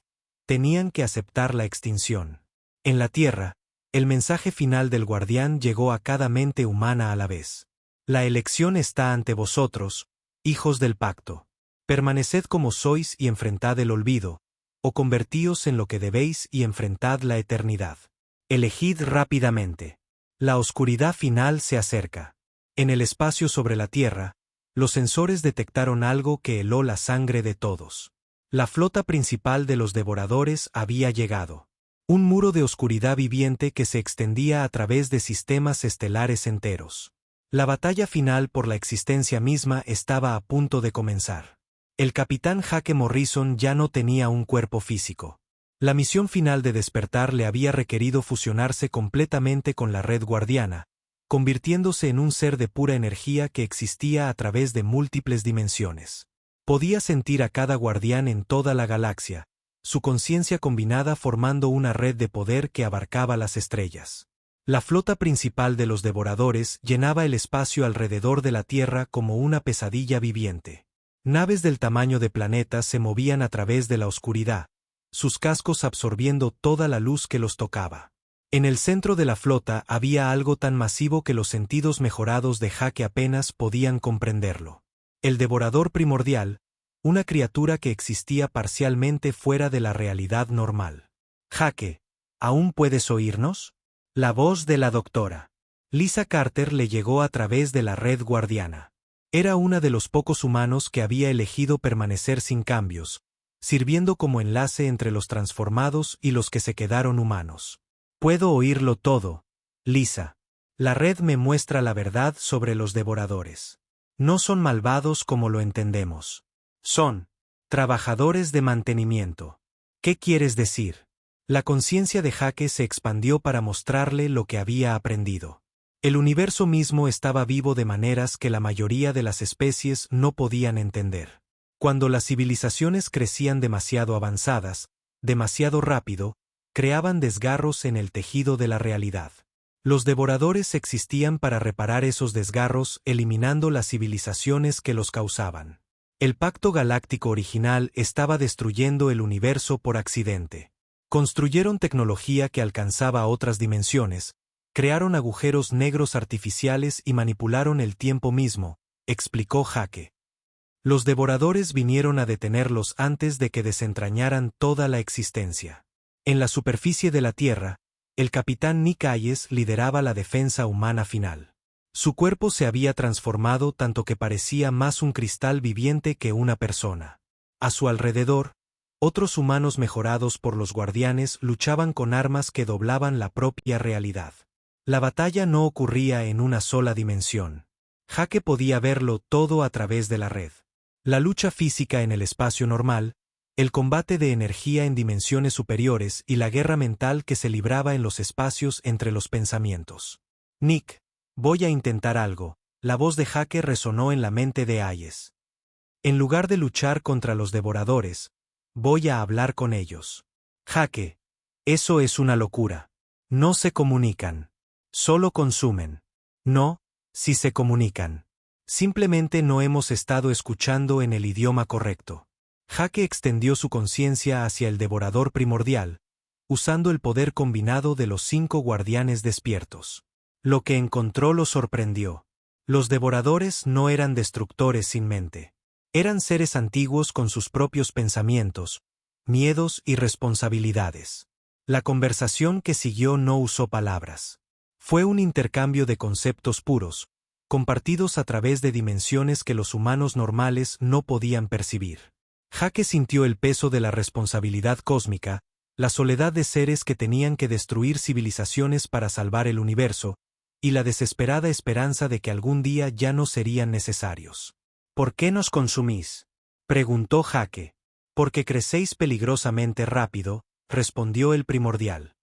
tenían que aceptar la extinción. En la Tierra, el mensaje final del guardián llegó a cada mente humana a la vez. La elección está ante vosotros, hijos del pacto. Permaneced como sois y enfrentad el olvido, o convertíos en lo que debéis y enfrentad la eternidad. Elegid rápidamente. La oscuridad final se acerca. En el espacio sobre la Tierra, los sensores detectaron algo que heló la sangre de todos. La flota principal de los devoradores había llegado. Un muro de oscuridad viviente que se extendía a través de sistemas estelares enteros. La batalla final por la existencia misma estaba a punto de comenzar. El capitán Jaque Morrison ya no tenía un cuerpo físico. La misión final de despertar le había requerido fusionarse completamente con la red guardiana, convirtiéndose en un ser de pura energía que existía a través de múltiples dimensiones. Podía sentir a cada guardián en toda la galaxia, su conciencia combinada formando una red de poder que abarcaba las estrellas. La flota principal de los devoradores llenaba el espacio alrededor de la Tierra como una pesadilla viviente. Naves del tamaño de planetas se movían a través de la oscuridad, sus cascos absorbiendo toda la luz que los tocaba. En el centro de la flota había algo tan masivo que los sentidos mejorados de Jaque apenas podían comprenderlo. El devorador primordial, una criatura que existía parcialmente fuera de la realidad normal. Jaque, ¿aún puedes oírnos? La voz de la doctora Lisa Carter le llegó a través de la red guardiana. Era una de los pocos humanos que había elegido permanecer sin cambios, sirviendo como enlace entre los transformados y los que se quedaron humanos. Puedo oírlo todo, Lisa. La red me muestra la verdad sobre los devoradores. No son malvados como lo entendemos. Son trabajadores de mantenimiento. ¿Qué quieres decir? La conciencia de Jaque se expandió para mostrarle lo que había aprendido. El universo mismo estaba vivo de maneras que la mayoría de las especies no podían entender. Cuando las civilizaciones crecían demasiado avanzadas, demasiado rápido, creaban desgarros en el tejido de la realidad. Los devoradores existían para reparar esos desgarros eliminando las civilizaciones que los causaban. El pacto galáctico original estaba destruyendo el universo por accidente. Construyeron tecnología que alcanzaba otras dimensiones, crearon agujeros negros artificiales y manipularon el tiempo mismo, explicó Jake. Los devoradores vinieron a detenerlos antes de que desentrañaran toda la existencia. En la superficie de la Tierra, el capitán Nick Hayes lideraba la defensa humana final. Su cuerpo se había transformado tanto que parecía más un cristal viviente que una persona. A su alrededor, otros humanos mejorados por los guardianes luchaban con armas que doblaban la propia realidad. La batalla no ocurría en una sola dimensión. Jake podía verlo todo a través de la red. La lucha física en el espacio normal, el combate de energía en dimensiones superiores y la guerra mental que se libraba en los espacios entre los pensamientos. Nick, voy a intentar algo. La voz de Jake resonó en la mente de Hayes. En lugar de luchar contra los devoradores, voy a hablar con ellos. Jake, eso es una locura. No se comunican. Solo consumen. No, sí se comunican. Simplemente no hemos estado escuchando en el idioma correcto. Jake extendió su conciencia hacia el devorador primordial, usando el poder combinado de los 5 guardianes despiertos. Lo que encontró lo sorprendió. Los devoradores no eran destructores sin mente. Eran seres antiguos con sus propios pensamientos, miedos y responsabilidades. La conversación que siguió no usó palabras. Fue un intercambio de conceptos puros, compartidos a través de dimensiones que los humanos normales no podían percibir. Jake sintió el peso de la responsabilidad cósmica, la soledad de seres que tenían que destruir civilizaciones para salvar el universo, y la desesperada esperanza de que algún día ya no serían necesarios. ¿Por qué nos consumís?, preguntó Jake. Porque crecéis peligrosamente rápido, respondió el primordial.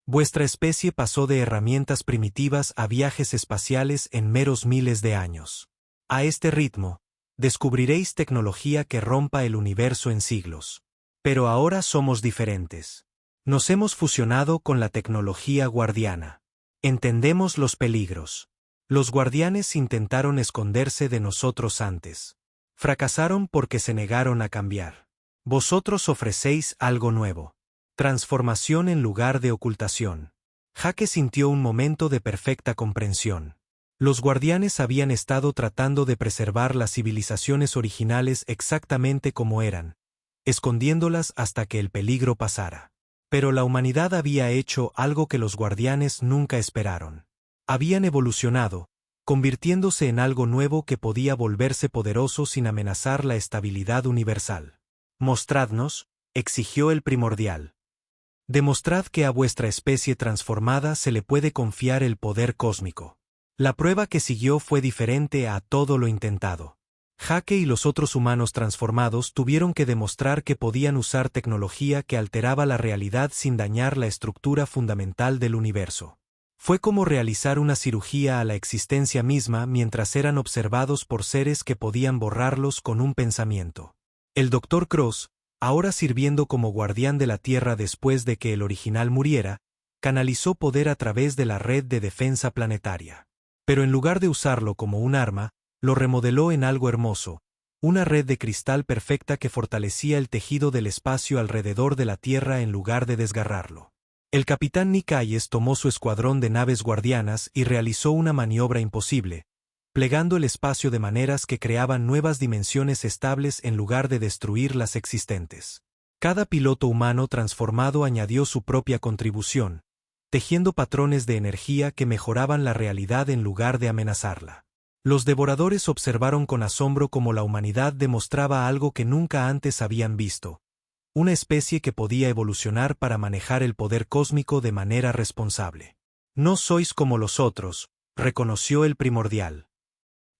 Vuestra especie pasó de herramientas primitivas a viajes espaciales en meros miles de años. A este ritmo, descubriréis tecnología que rompa el universo en siglos. Pero ahora somos diferentes. Nos hemos fusionado con la tecnología guardiana. Entendemos los peligros. Los guardianes intentaron esconderse de nosotros antes. Fracasaron porque se negaron a cambiar. Vosotros ofrecéis algo nuevo. Transformación en lugar de ocultación. Jake sintió un momento de perfecta comprensión. Los guardianes habían estado tratando de preservar las civilizaciones originales exactamente como eran, escondiéndolas hasta que el peligro pasara. Pero la humanidad había hecho algo que los guardianes nunca esperaron. Habían evolucionado, convirtiéndose en algo nuevo que podía volverse poderoso sin amenazar la estabilidad universal. Mostradnos, exigió el primordial. Demostrad que a vuestra especie transformada se le puede confiar el poder cósmico. La prueba que siguió fue diferente a todo lo intentado. Jake y los otros humanos transformados tuvieron que demostrar que podían usar tecnología que alteraba la realidad sin dañar la estructura fundamental del universo. Fue como realizar una cirugía a la existencia misma mientras eran observados por seres que podían borrarlos con un pensamiento. El Dr. Cross, ahora sirviendo como guardián de la Tierra después de que el original muriera, canalizó poder a través de la red de defensa planetaria. Pero en lugar de usarlo como un arma, lo remodeló en algo hermoso, una red de cristal perfecta que fortalecía el tejido del espacio alrededor de la Tierra en lugar de desgarrarlo. El capitán Nick Hayes tomó su escuadrón de naves guardianas y realizó una maniobra imposible, plegando el espacio de maneras que creaban nuevas dimensiones estables en lugar de destruir las existentes. Cada piloto humano transformado añadió su propia contribución, tejiendo patrones de energía que mejoraban la realidad en lugar de amenazarla. Los devoradores observaron con asombro cómo la humanidad demostraba algo que nunca antes habían visto, una especie que podía evolucionar para manejar el poder cósmico de manera responsable. No sois como los otros, reconoció el primordial.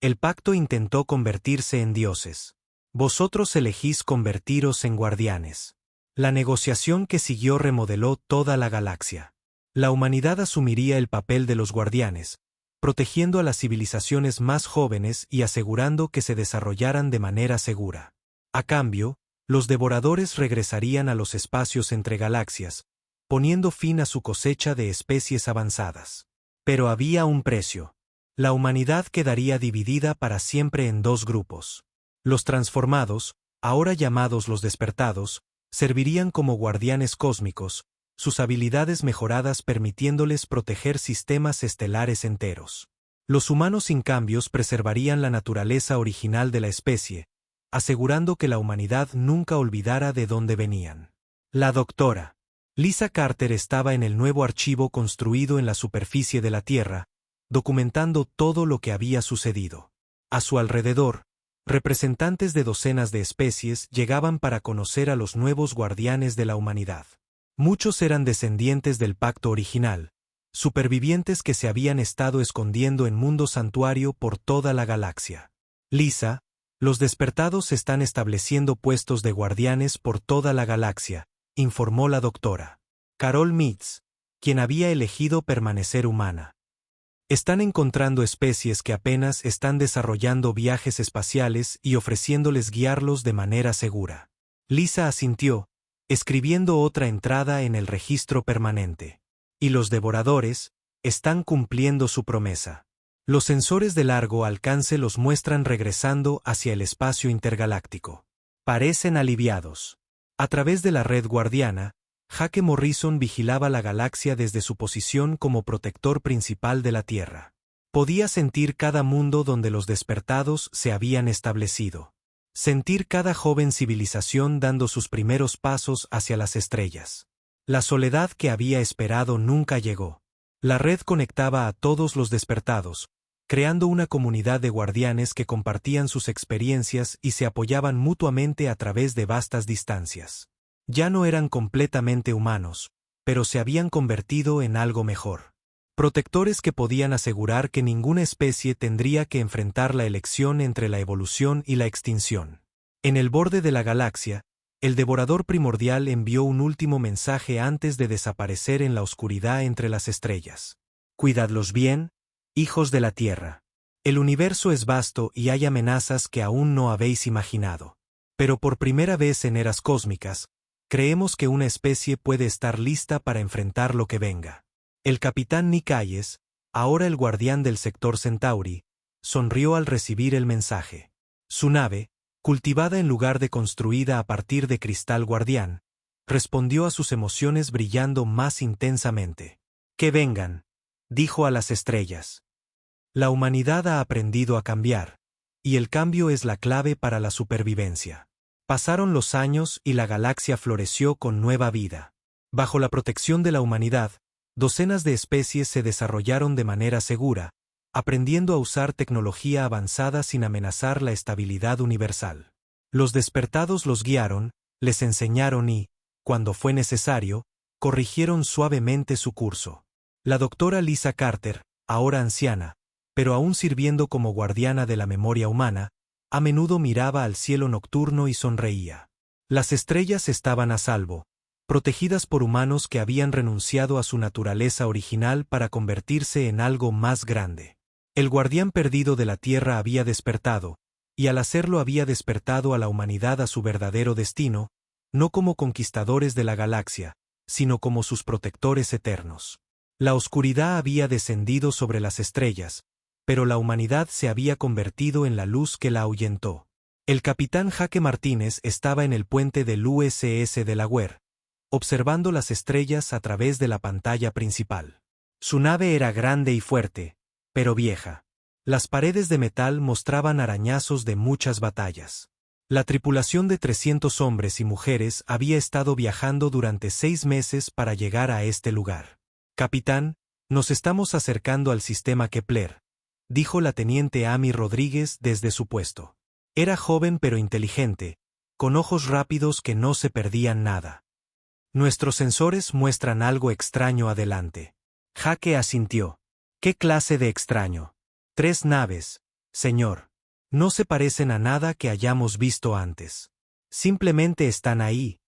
El pacto intentó convertirse en dioses. Vosotros elegís convertiros en guardianes. La negociación que siguió remodeló toda la galaxia. La humanidad asumiría el papel de los guardianes, protegiendo a las civilizaciones más jóvenes y asegurando que se desarrollaran de manera segura. A cambio, los devoradores regresarían a los espacios entre galaxias, poniendo fin a su cosecha de especies avanzadas. Pero había un precio. La humanidad quedaría dividida para siempre en 2 grupos. Los transformados, ahora llamados los despertados, servirían como guardianes cósmicos, sus habilidades mejoradas permitiéndoles proteger sistemas estelares enteros. Los humanos sin cambios preservarían la naturaleza original de la especie, asegurando que la humanidad nunca olvidara de dónde venían. La doctora Lisa Carter estaba en el nuevo archivo construido en la superficie de la Tierra, documentando todo lo que había sucedido. A su alrededor, representantes de docenas de especies llegaban para conocer a los nuevos guardianes de la humanidad. Muchos eran descendientes del pacto original, supervivientes que se habían estado escondiendo en Mundo Santuario por toda la galaxia. Lisa, los despertados están estableciendo puestos de guardianes por toda la galaxia, informó la doctora Carol Mitz, quien había elegido permanecer humana. Están encontrando especies que apenas están desarrollando viajes espaciales y ofreciéndoles guiarlos de manera segura. Lisa asintió, escribiendo otra entrada en el registro permanente. Y los devoradores están cumpliendo su promesa. Los sensores de largo alcance los muestran regresando hacia el espacio intergaláctico. Parecen aliviados. A través de la red guardiana, Jake Morrison vigilaba la galaxia desde su posición como protector principal de la Tierra. Podía sentir cada mundo donde los despertados se habían establecido. Sentir cada joven civilización dando sus primeros pasos hacia las estrellas. La soledad que había esperado nunca llegó. La red conectaba a todos los despertados, creando una comunidad de guardianes que compartían sus experiencias y se apoyaban mutuamente a través de vastas distancias. Ya no eran completamente humanos, pero se habían convertido en algo mejor. Protectores que podían asegurar que ninguna especie tendría que enfrentar la elección entre la evolución y la extinción. En el borde de la galaxia, el devorador primordial envió un último mensaje antes de desaparecer en la oscuridad entre las estrellas. Cuidadlos bien, hijos de la Tierra. El universo es vasto y hay amenazas que aún no habéis imaginado. Pero por primera vez en eras cósmicas, creemos que una especie puede estar lista para enfrentar lo que venga. El capitán Nick Hayes, ahora el guardián del sector Centauri, sonrió al recibir el mensaje. Su nave, cultivada en lugar de construida a partir de cristal guardián, respondió a sus emociones brillando más intensamente. Que vengan, dijo a las estrellas. La humanidad ha aprendido a cambiar, y el cambio es la clave para la supervivencia. Pasaron los años y la galaxia floreció con nueva vida. Bajo la protección de la humanidad, docenas de especies se desarrollaron de manera segura, aprendiendo a usar tecnología avanzada sin amenazar la estabilidad universal. Los despertados los guiaron, les enseñaron y, cuando fue necesario, corrigieron suavemente su curso. La doctora Lisa Carter, ahora anciana, pero aún sirviendo como guardiana de la memoria humana, a menudo miraba al cielo nocturno y sonreía. Las estrellas estaban a salvo, protegidas por humanos que habían renunciado a su naturaleza original para convertirse en algo más grande. El guardián perdido de la Tierra había despertado, y al hacerlo había despertado a la humanidad a su verdadero destino, no como conquistadores de la galaxia, sino como sus protectores eternos. La oscuridad había descendido sobre las estrellas, pero la humanidad se había convertido en la luz que la ahuyentó. El capitán Jake Martínez estaba en el puente del USS Delaware, observando las estrellas a través de la pantalla principal. Su nave era grande y fuerte, pero vieja. Las paredes de metal mostraban arañazos de muchas batallas. La tripulación de 300 hombres y mujeres había estado viajando durante 6 meses para llegar a este lugar. Capitán, nos estamos acercando al sistema Kepler, dijo la teniente Amy Rodríguez desde su puesto. Era joven pero inteligente, con ojos rápidos que no se perdían nada. Nuestros sensores muestran algo extraño adelante. Jake asintió. ¿Qué clase de extraño? 3 naves, señor. No se parecen a nada que hayamos visto antes. Simplemente están ahí,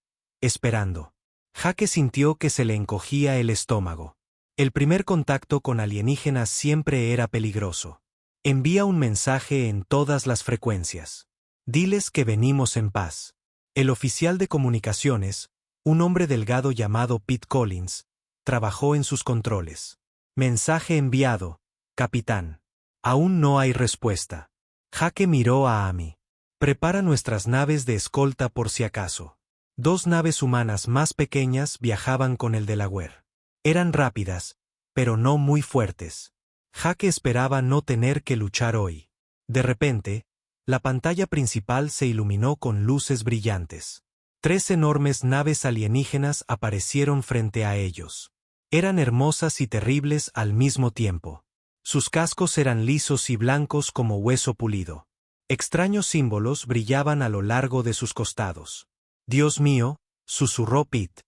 esperando. Jake sintió que se le encogía el estómago. El primer contacto con alienígenas siempre era peligroso. Envía un mensaje en todas las frecuencias. Diles que venimos en paz. El oficial de comunicaciones, un hombre delgado llamado Pete Collins, trabajó en sus controles. Mensaje enviado, capitán. Aún no hay respuesta. Jake miró a Amy. Prepara nuestras naves de escolta por si acaso. 2 naves humanas más pequeñas viajaban con el Delaware. Eran rápidas, pero no muy fuertes. Jake esperaba no tener que luchar hoy. De repente, la pantalla principal se iluminó con luces brillantes. 3 enormes naves alienígenas aparecieron frente a ellos. Eran hermosas y terribles al mismo tiempo. Sus cascos eran lisos y blancos como hueso pulido. Extraños símbolos brillaban a lo largo de sus costados. «Dios mío», susurró Pete.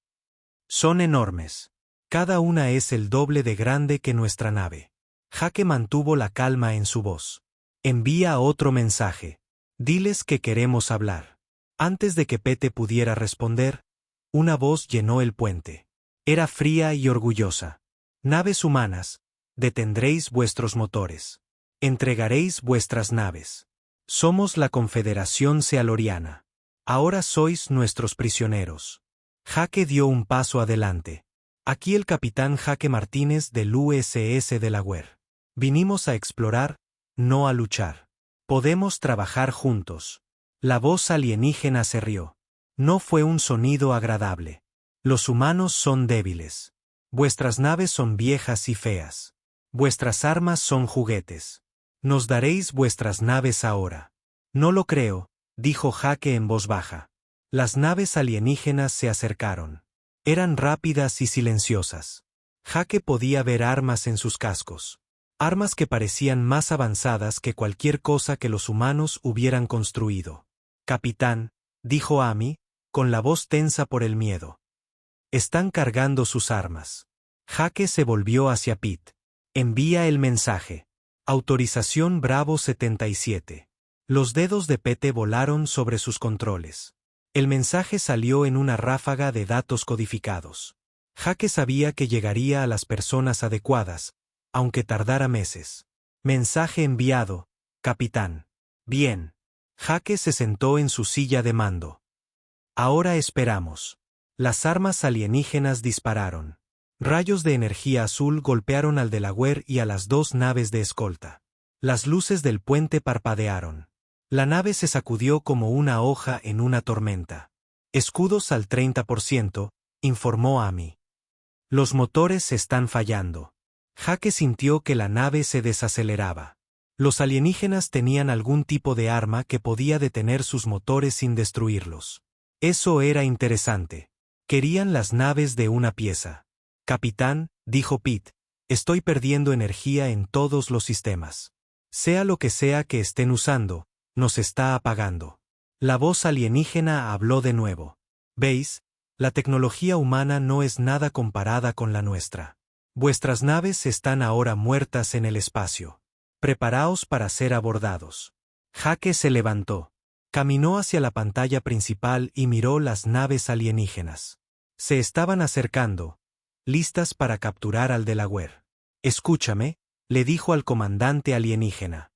«Son enormes. Cada una es el doble de grande que nuestra nave». Jake mantuvo la calma en su voz. «Envía otro mensaje. Diles que queremos hablar». Antes de que Pete pudiera responder, una voz llenó el puente. Era fría y orgullosa. «Naves humanas, detendréis vuestros motores. Entregaréis vuestras naves. Somos la Confederación Sealoriana. Ahora sois nuestros prisioneros». Jake dio un paso adelante. «Aquí el capitán Jake Martínez del USS Delaware. Vinimos a explorar, no a luchar. Podemos trabajar juntos». La voz alienígena se rió. No fue un sonido agradable. «Los humanos son débiles. Vuestras naves son viejas y feas. Vuestras armas son juguetes. Nos daréis vuestras naves ahora». «No lo creo», dijo Jake en voz baja. Las naves alienígenas se acercaron. Eran rápidas y silenciosas. Jake podía ver armas en sus cascos. Armas que parecían más avanzadas que cualquier cosa que los humanos hubieran construido. «Capitán», dijo Amy, con la voz tensa por el miedo. «Están cargando sus armas». Jake se volvió hacia Pete. «Envía el mensaje. Autorización Bravo 77». Los dedos de Pete volaron sobre sus controles. El mensaje salió en una ráfaga de datos codificados. Jake sabía que llegaría a las personas adecuadas, aunque tardara meses. «Mensaje enviado, capitán». «Bien». Jake se sentó en su silla de mando. «Ahora esperamos». Las armas alienígenas dispararon. Rayos de energía azul golpearon al Delaware y a las 2 naves de escolta. Las luces del puente parpadearon. La nave se sacudió como una hoja en una tormenta. «Escudos al 30%, informó Amy. «Los motores están fallando». Jake sintió que la nave se desaceleraba. Los alienígenas tenían algún tipo de arma que podía detener sus motores sin destruirlos. Eso era interesante. Querían las naves de una pieza. «Capitán», dijo Pete, «estoy perdiendo energía en todos los sistemas. Sea lo que sea que estén usando, nos está apagando». La voz alienígena habló de nuevo. «¿Veis? La tecnología humana no es nada comparada con la nuestra. Vuestras naves están ahora muertas en el espacio. Preparaos para ser abordados». Jake se levantó. Caminó hacia la pantalla principal y miró las naves alienígenas. Se estaban acercando, listas para capturar al Delaware. «Escúchame», le dijo al comandante alienígena.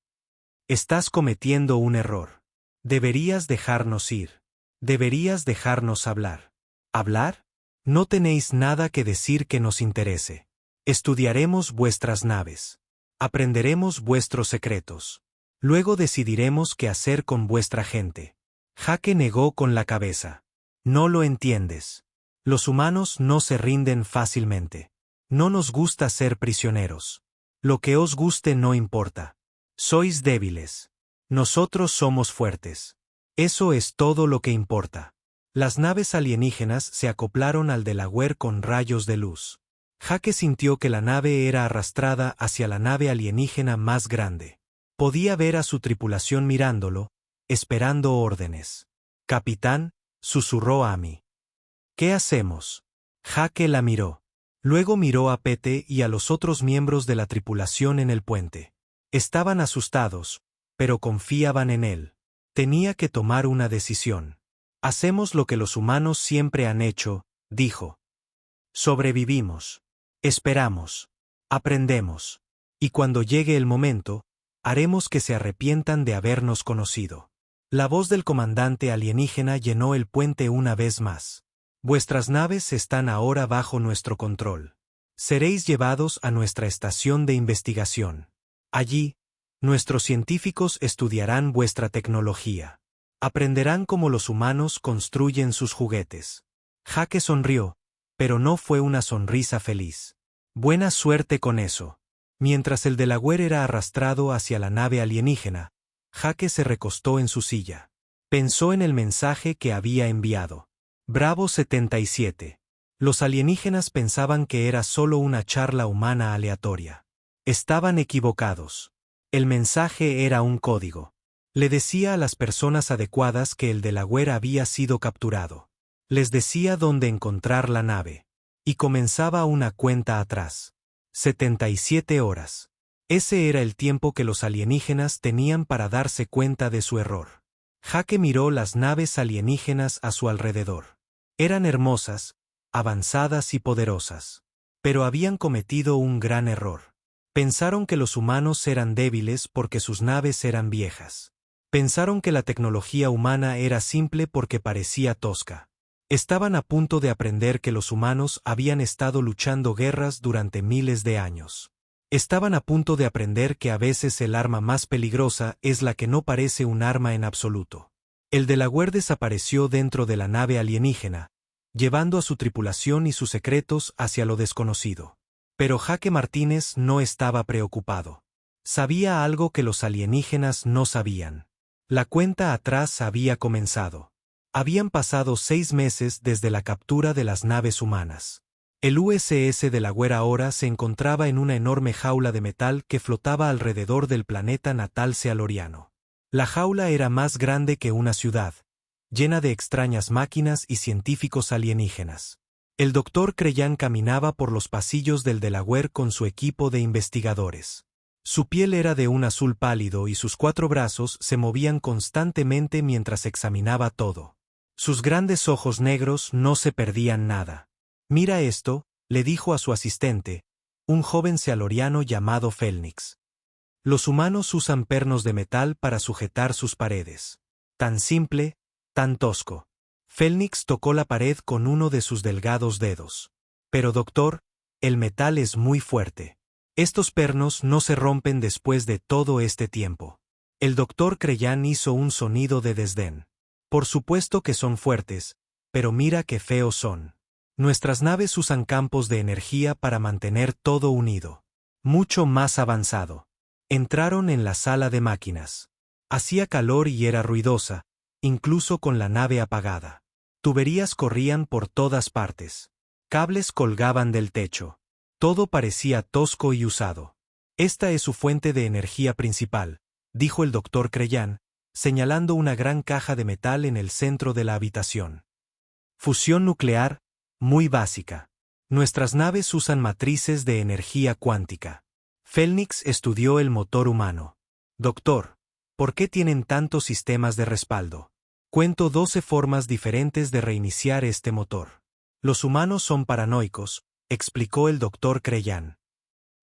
«Estás cometiendo un error. Deberías dejarnos ir. Deberías dejarnos hablar». «¿Hablar? No tenéis nada que decir que nos interese. Estudiaremos vuestras naves. Aprenderemos vuestros secretos. Luego decidiremos qué hacer con vuestra gente». Jake negó con la cabeza. «No lo entiendes. Los humanos no se rinden fácilmente. No nos gusta ser prisioneros. Lo que os guste no importa. Sois débiles. Nosotros somos fuertes. Eso es todo lo que importa». Las naves alienígenas se acoplaron al Delaware con rayos de luz. Jake sintió que la nave era arrastrada hacia la nave alienígena más grande. Podía ver a su tripulación mirándolo, esperando órdenes. «Capitán», susurró Amy. «¿Qué hacemos?» Jake la miró. Luego miró a Pete y a los otros miembros de la tripulación en el puente. Estaban asustados, pero confiaban en él. Tenía que tomar una decisión. «Hacemos lo que los humanos siempre han hecho», dijo. «Sobrevivimos. Esperamos. Aprendemos. Y cuando llegue el momento, haremos que se arrepientan de habernos conocido». La voz del comandante alienígena llenó el puente una vez más. «Vuestras naves están ahora bajo nuestro control. Seréis llevados a nuestra estación de investigación. Allí, nuestros científicos estudiarán vuestra tecnología. Aprenderán cómo los humanos construyen sus juguetes. Jake sonrió, pero no fue una sonrisa feliz. Buena suerte con eso. Mientras el Delaware era arrastrado hacia la nave alienígena, Jake se recostó en su silla. Pensó en el mensaje que había enviado. Bravo 77. Los alienígenas pensaban que era solo una charla humana aleatoria. Estaban equivocados. El mensaje era un código. Le decía a las personas adecuadas que el Delaware había sido capturado. Les decía dónde encontrar la nave. Y comenzaba una cuenta atrás. 77 horas. Ese era el tiempo que los alienígenas tenían para darse cuenta de su error. Jake miró las naves alienígenas a su alrededor. Eran hermosas, avanzadas y poderosas. Pero habían cometido un gran error. Pensaron que los humanos eran débiles porque sus naves eran viejas. Pensaron que la tecnología humana era simple porque parecía tosca. Estaban a punto de aprender que los humanos habían estado luchando guerras durante miles de años. Estaban a punto de aprender que a veces el arma más peligrosa es la que no parece un arma en absoluto. El Delaware desapareció dentro de la nave alienígena, llevando a su tripulación y sus secretos hacia lo desconocido. Pero Jake Martínez no estaba preocupado. Sabía algo que los alienígenas no sabían. La cuenta atrás había comenzado. Habían pasado 6 meses desde la captura de las naves humanas. El USS Delaware ahora se encontraba en una enorme jaula de metal que flotaba alrededor del planeta natal sealoriano. La jaula era más grande que una ciudad, llena de extrañas máquinas y científicos alienígenas. El Dr. Creyan caminaba por los pasillos del Delaware con su equipo de investigadores. Su piel era de un azul pálido y sus 4 brazos se movían constantemente mientras examinaba todo. Sus grandes ojos negros no se perdían nada. «Mira esto», le dijo a su asistente, un joven sealoriano llamado Felnix. Los humanos usan pernos de metal para sujetar sus paredes. Tan simple, tan tosco. Felnix tocó la pared con uno de sus delgados dedos. Pero doctor, el metal es muy fuerte. Estos pernos no se rompen después de todo este tiempo. El doctor Creyan hizo un sonido de desdén. Por supuesto que son fuertes, pero mira qué feos son. Nuestras naves usan campos de energía para mantener todo unido. Mucho más avanzado. Entraron en la sala de máquinas. Hacía calor y era ruidosa, incluso con la nave apagada. Tuberías corrían por todas partes. Cables colgaban del techo. Todo parecía tosco y usado. Esta es su fuente de energía principal, dijo el doctor Creyan, señalando una gran caja de metal en el centro de la habitación. Fusión nuclear, muy básica. Nuestras naves usan matrices de energía cuántica. Felnix estudió el motor humano. Doctor, ¿por qué tienen tantos sistemas de respaldo? Cuento 12 formas diferentes de reiniciar este motor. Los humanos son paranoicos, explicó el doctor Creyan.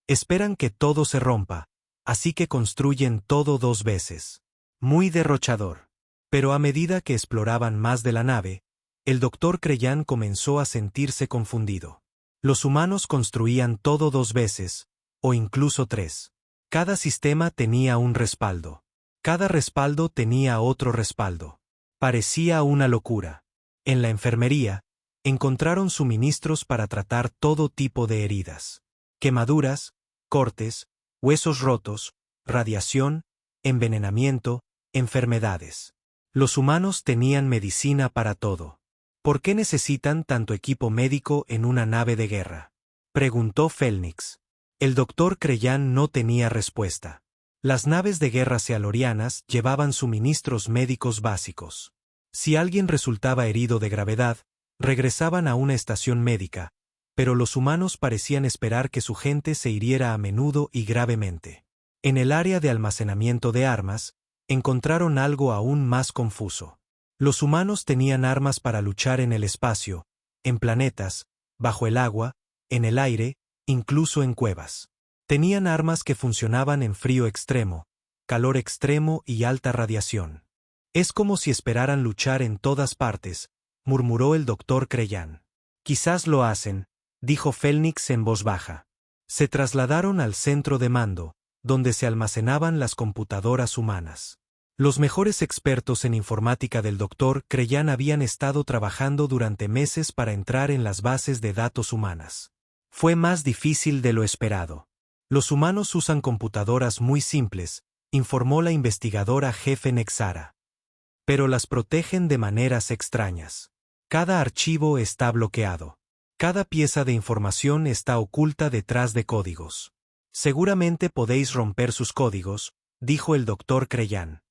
Esperan que todo se rompa, así que construyen todo 2 veces. Muy derrochador. Pero a medida que exploraban más de la nave, el doctor Creyan comenzó a sentirse confundido. Los humanos construían todo 2 veces, o incluso 3. Cada sistema tenía un respaldo. Cada respaldo tenía otro respaldo. Parecía una locura. En la enfermería, encontraron suministros para tratar todo tipo de heridas. Quemaduras, cortes, huesos rotos, radiación, envenenamiento, enfermedades. Los humanos tenían medicina para todo. ¿Por qué necesitan tanto equipo médico en una nave de guerra?, preguntó Felnix. El doctor Creyan no tenía respuesta. Las naves de guerra sealorianas llevaban suministros médicos básicos. Si alguien resultaba herido de gravedad, regresaban a una estación médica, pero los humanos parecían esperar que su gente se hiriera a menudo y gravemente. En el área de almacenamiento de armas, encontraron algo aún más confuso. Los humanos tenían armas para luchar en el espacio, en planetas, bajo el agua, en el aire, incluso en cuevas. Tenían armas que funcionaban en frío extremo, calor extremo y alta radiación. Es como si esperaran luchar en todas partes, murmuró el doctor Creyan. Quizás lo hacen, dijo Felnix en voz baja. Se trasladaron al centro de mando, donde se almacenaban las computadoras humanas. Los mejores expertos en informática del Dr. Creyan habían estado trabajando durante meses para entrar en las bases de datos humanas. Fue más difícil de lo esperado. Los humanos usan computadoras muy simples, informó la investigadora jefe Nexara. Pero las protegen de maneras extrañas. Cada archivo está bloqueado. Cada pieza de información está oculta detrás de códigos. Seguramente podéis romper sus códigos, dijo el Dr. Creyan.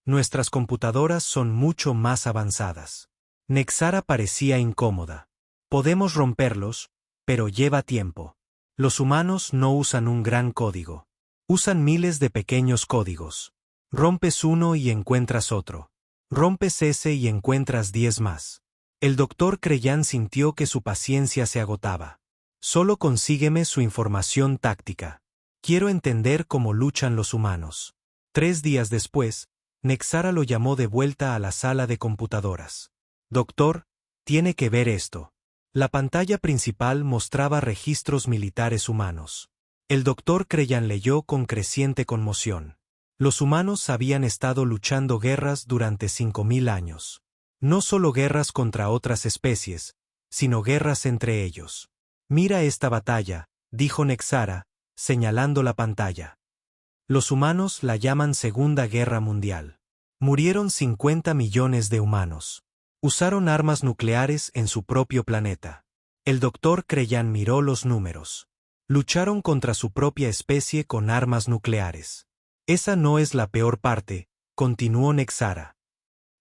Nuestras computadoras son mucho más avanzadas. Nexara parecía incómoda. Podemos romperlos, pero lleva tiempo. Los humanos no usan un gran código. Usan miles de pequeños códigos. Rompes uno y encuentras otro. Rompes ese y encuentras 10 más. El Dr. Creyan sintió que su paciencia se agotaba. Solo consígueme su información táctica. Quiero entender cómo luchan los humanos. 3 días después, Nexara lo llamó de vuelta a la sala de computadoras. Doctor, tiene que ver esto. La pantalla principal mostraba registros militares humanos. El Dr. Creyan leyó con creciente conmoción. Los humanos habían estado luchando guerras durante 5000 años. No solo guerras contra otras especies, sino guerras entre ellos. Mira esta batalla, dijo Nexara, señalando la pantalla. Los humanos la llaman Segunda Guerra Mundial. Murieron 50 millones de humanos. Usaron armas nucleares en su propio planeta. El Dr. Creyan miró los números. Lucharon contra su propia especie con armas nucleares. Esa no es la peor parte, continuó Nexara.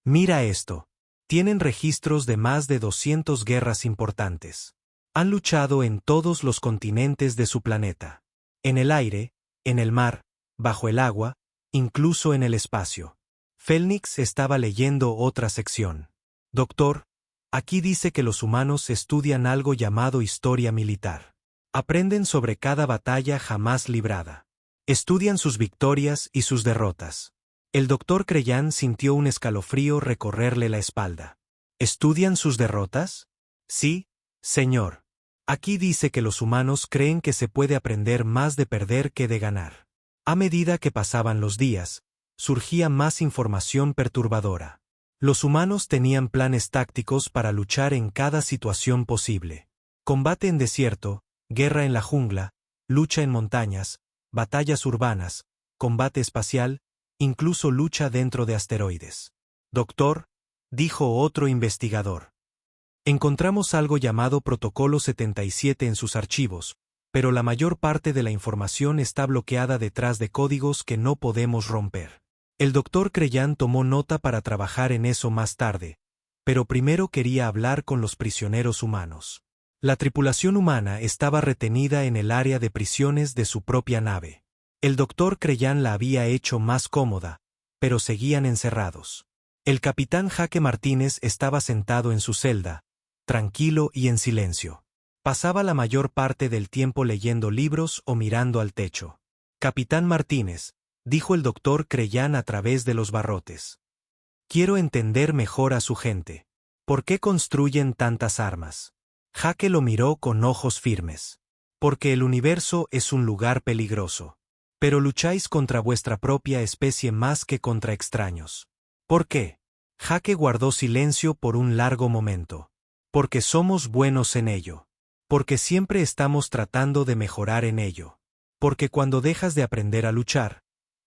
Mira esto. Tienen registros de más de 200 guerras importantes. Han luchado en todos los continentes de su planeta. En el aire, en el mar, bajo el agua, incluso en el espacio. Felnix estaba leyendo otra sección. Doctor, aquí dice que los humanos estudian algo llamado historia militar. Aprenden sobre cada batalla jamás librada. Estudian sus victorias y sus derrotas. El Dr. Creyan sintió un escalofrío recorrerle la espalda. ¿Estudian sus derrotas? Sí, señor. Aquí dice que los humanos creen que se puede aprender más de perder que de ganar. A medida que pasaban los días, surgía más información perturbadora. Los humanos tenían planes tácticos para luchar en cada situación posible. Combate en desierto, guerra en la jungla, lucha en montañas, batallas urbanas, combate espacial, incluso lucha dentro de asteroides. Doctor, dijo otro investigador. Encontramos algo llamado Protocolo 77 en sus archivos, pero la mayor parte de la información está bloqueada detrás de códigos que no podemos romper. El Dr. Creyan tomó nota para trabajar en eso más tarde, pero primero quería hablar con los prisioneros humanos. La tripulación humana estaba retenida en el área de prisiones de su propia nave. El Dr. Creyan la había hecho más cómoda, pero seguían encerrados. El capitán Jaque Martínez estaba sentado en su celda, tranquilo y en silencio. Pasaba la mayor parte del tiempo leyendo libros o mirando al techo. Capitán Martínez, dijo el Dr. Creyan a través de los barrotes. Quiero entender mejor a su gente. ¿Por qué construyen tantas armas? Jaque lo miró con ojos firmes. Porque el universo es un lugar peligroso. Pero lucháis contra vuestra propia especie más que contra extraños. ¿Por qué? Jaque guardó silencio por un largo momento. Porque somos buenos en ello. Porque siempre estamos tratando de mejorar en ello. Porque cuando dejas de aprender a luchar,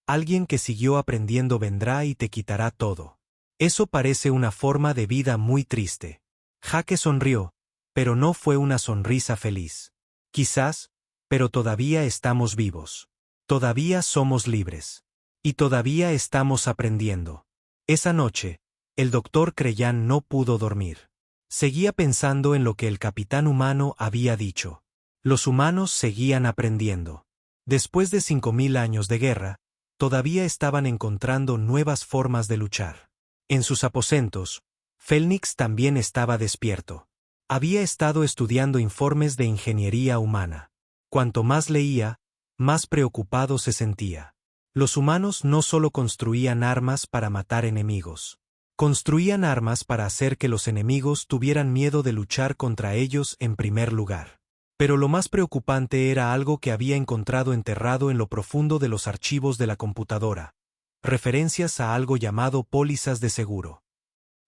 alguien que siguió aprendiendo vendrá y te quitará todo. Eso parece una forma de vida muy triste. Jaque sonrió, pero no fue una sonrisa feliz. Quizás, pero todavía estamos vivos. Todavía somos libres. Y todavía estamos aprendiendo. Esa noche, el Dr. Creyan no pudo dormir. Seguía pensando en lo que el capitán humano había dicho. Los humanos seguían aprendiendo. Después de 5000 años de guerra, todavía estaban encontrando nuevas formas de luchar. En sus aposentos, Felnix también estaba despierto. Había estado estudiando informes de ingeniería humana. Cuanto más leía, más preocupado se sentía. Los humanos no solo construían armas para matar enemigos. Construían armas para hacer que los enemigos tuvieran miedo de luchar contra ellos en primer lugar. Pero lo más preocupante era algo que había encontrado enterrado en lo profundo de los archivos de la computadora. referencias a algo llamado pólizas de seguro.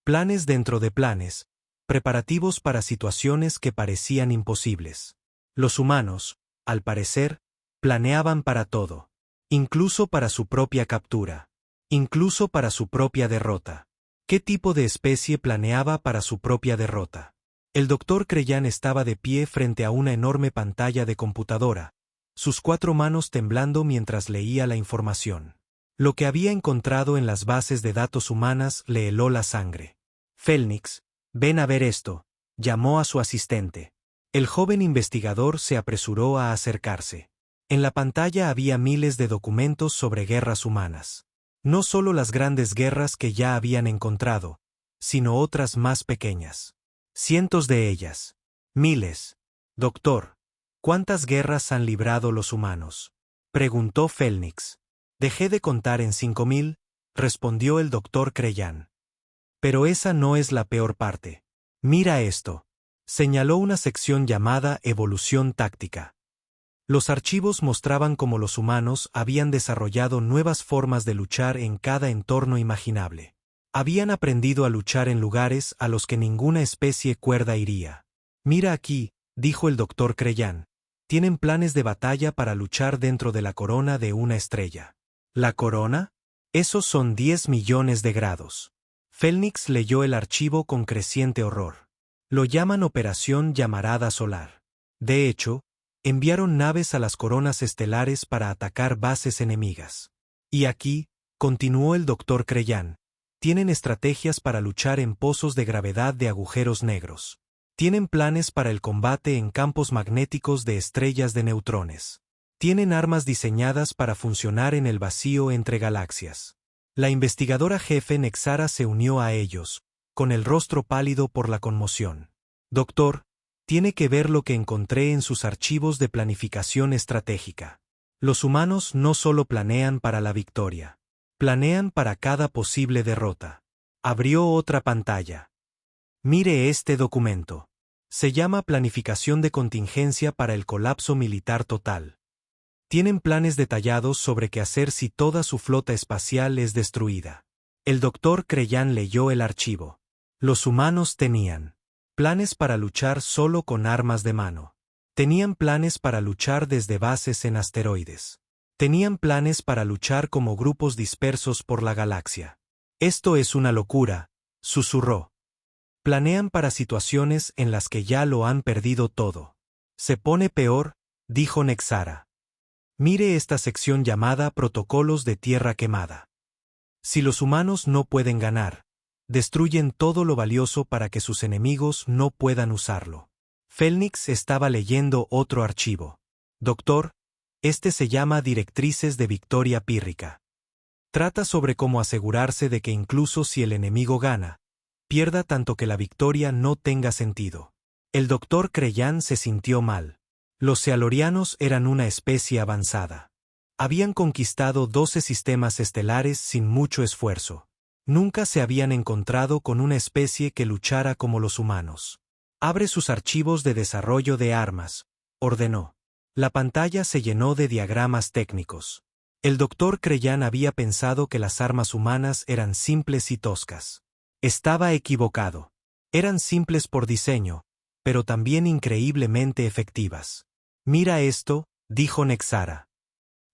Planes dentro de planes, preparativos para situaciones que parecían imposibles. Los humanos, al parecer, planeaban para todo. Incluso para su propia captura. Incluso para su propia derrota. ¿Qué tipo de especie planeaba para su propia derrota? El doctor Creyan estaba de pie frente a una enorme pantalla de computadora, sus 4 manos temblando mientras leía la información. Lo que había encontrado en las bases de datos humanas le heló la sangre. Felnix, ven a ver esto, llamó a su asistente. El joven investigador se apresuró a acercarse. En la pantalla había miles de documentos sobre guerras humanas. No solo las grandes guerras que ya habían encontrado, sino otras más pequeñas. Cientos de ellas. Miles. Doctor, ¿cuántas guerras han librado los humanos? Preguntó Felnix. Dejé de contar en 5000, respondió el doctor Creyan. Pero esa no es la peor parte. Mira esto. Señaló una sección llamada Evolución Táctica. Los archivos mostraban cómo los humanos habían desarrollado nuevas formas de luchar en cada entorno imaginable. Habían aprendido a luchar en lugares a los que ninguna especie cuerda iría. Mira aquí, dijo el doctor Creyan. Tienen planes de batalla para luchar dentro de la corona de una estrella. ¿La corona? Esos son 10 millones de grados. Felnix leyó el archivo con creciente horror. Lo llaman Operación Llamarada Solar. De hecho, enviaron naves a las coronas estelares para atacar bases enemigas. Y aquí, continuó el doctor Creyan, tienen estrategias para luchar en pozos de gravedad de agujeros negros. Tienen planes para el combate en campos magnéticos de estrellas de neutrones. Tienen armas diseñadas para funcionar en el vacío entre galaxias. La investigadora jefe Nexara se unió a ellos, con el rostro pálido por la conmoción. Doctor, tiene que ver lo que encontré en sus archivos de planificación estratégica. Los humanos no solo planean para la victoria. Planean para cada posible derrota. Abrió otra pantalla. Mire este documento. Se llama Planificación de Contingencia para el Colapso Militar Total. Tienen planes detallados sobre qué hacer si toda su flota espacial es destruida. El doctor Creyan leyó el archivo. Los humanos tenían planes para luchar solo con armas de mano. Tenían planes para luchar desde bases en asteroides. Tenían planes para luchar como grupos dispersos por la galaxia. Esto es una locura, susurró. Planean para situaciones en las que ya lo han perdido todo. Se pone peor, dijo Nexara. Mire esta sección llamada Protocolos de Tierra Quemada. Si los humanos no pueden ganar, destruyen todo lo valioso para que sus enemigos no puedan usarlo. Felnix estaba leyendo otro archivo. Doctor, este se llama Directrices de Victoria Pírrica. Trata sobre cómo asegurarse de que incluso si el enemigo gana, pierda tanto que la victoria no tenga sentido. El doctor Creyan se sintió mal. Los sealorianos eran una especie avanzada. Habían conquistado 12 sistemas estelares sin mucho esfuerzo. Nunca se habían encontrado con una especie que luchara como los humanos. Abre sus archivos de desarrollo de armas, ordenó. La pantalla se llenó de diagramas técnicos. El doctor Creyan había pensado que las armas humanas eran simples y toscas. Estaba equivocado. Eran simples por diseño, pero también increíblemente efectivas. Mira esto, dijo Nexara.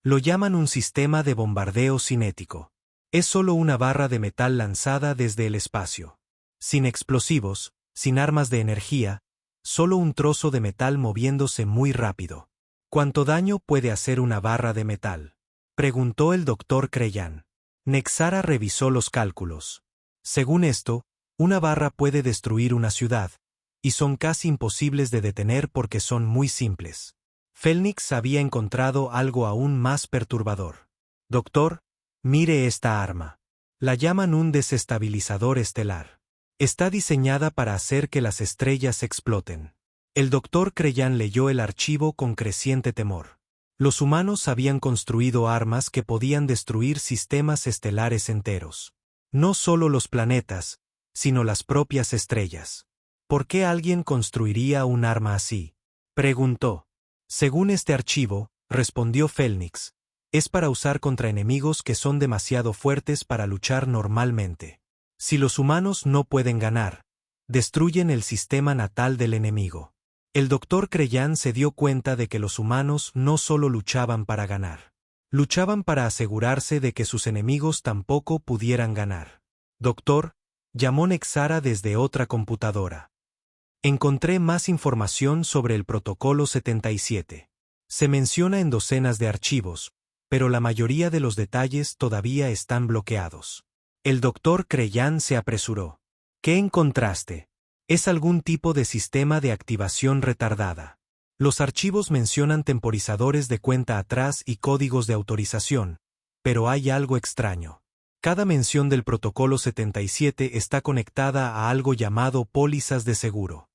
Lo llaman un sistema de bombardeo cinético. Es solo una barra de metal lanzada desde el espacio. Sin explosivos, sin armas de energía, solo un trozo de metal moviéndose muy rápido. ¿Cuánto daño puede hacer una barra de metal?, preguntó el doctor Creyan. Nexara revisó los cálculos. Según esto, una barra puede destruir una ciudad, y son casi imposibles de detener porque son muy simples. Felnix había encontrado algo aún más perturbador. Doctor, mire esta arma. La llaman un desestabilizador estelar. Está diseñada para hacer que las estrellas exploten. El doctor Creyan leyó el archivo con creciente temor. Los humanos habían construido armas que podían destruir sistemas estelares enteros. No solo los planetas, sino las propias estrellas. ¿Por qué alguien construiría un arma así?, preguntó. Según este archivo, respondió Felnix, Es para usar contra enemigos que son demasiado fuertes para luchar normalmente. Si los humanos no pueden ganar, destruyen el sistema natal del enemigo. El doctor Creyan se dio cuenta de que los humanos no solo luchaban para ganar. Luchaban para asegurarse de que sus enemigos tampoco pudieran ganar. Doctor, llamó Nexara desde otra computadora. Encontré más información sobre el protocolo 77. Se menciona en docenas de archivos, pero la mayoría de los detalles todavía están bloqueados. El doctor Creyan se apresuró. ¿Qué encontraste? Es algún tipo de sistema de activación retardada. Los archivos mencionan temporizadores de cuenta atrás y códigos de autorización, pero hay algo extraño. Cada mención del protocolo 77 está conectada a algo llamado pólizas de seguro.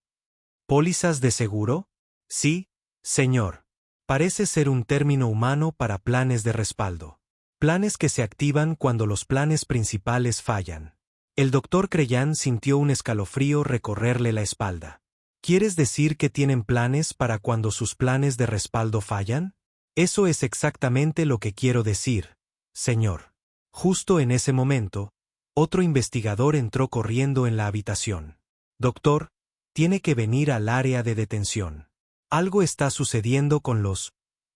¿Pólizas de seguro? Sí, señor. Parece ser un término humano para planes de respaldo. Planes que se activan cuando los planes principales fallan. El doctor Creyan sintió un escalofrío recorrerle la espalda. ¿Quieres decir que tienen planes para cuando sus planes de respaldo fallan? Eso es exactamente lo que quiero decir, señor. Justo en ese momento, otro investigador entró corriendo en la habitación. Doctor, tiene que venir al área de detención. Algo está sucediendo con los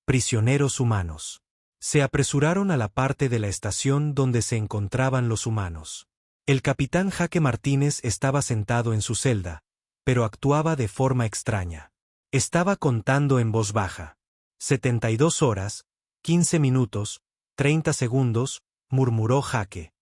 prisioneros humanos. Se apresuraron a la parte de la estación donde se encontraban los humanos. El capitán Jaque Martínez estaba sentado en su celda, pero actuaba de forma extraña. Estaba contando en voz baja. 72 horas, 15 minutos, 30 segundos, murmuró Jaque.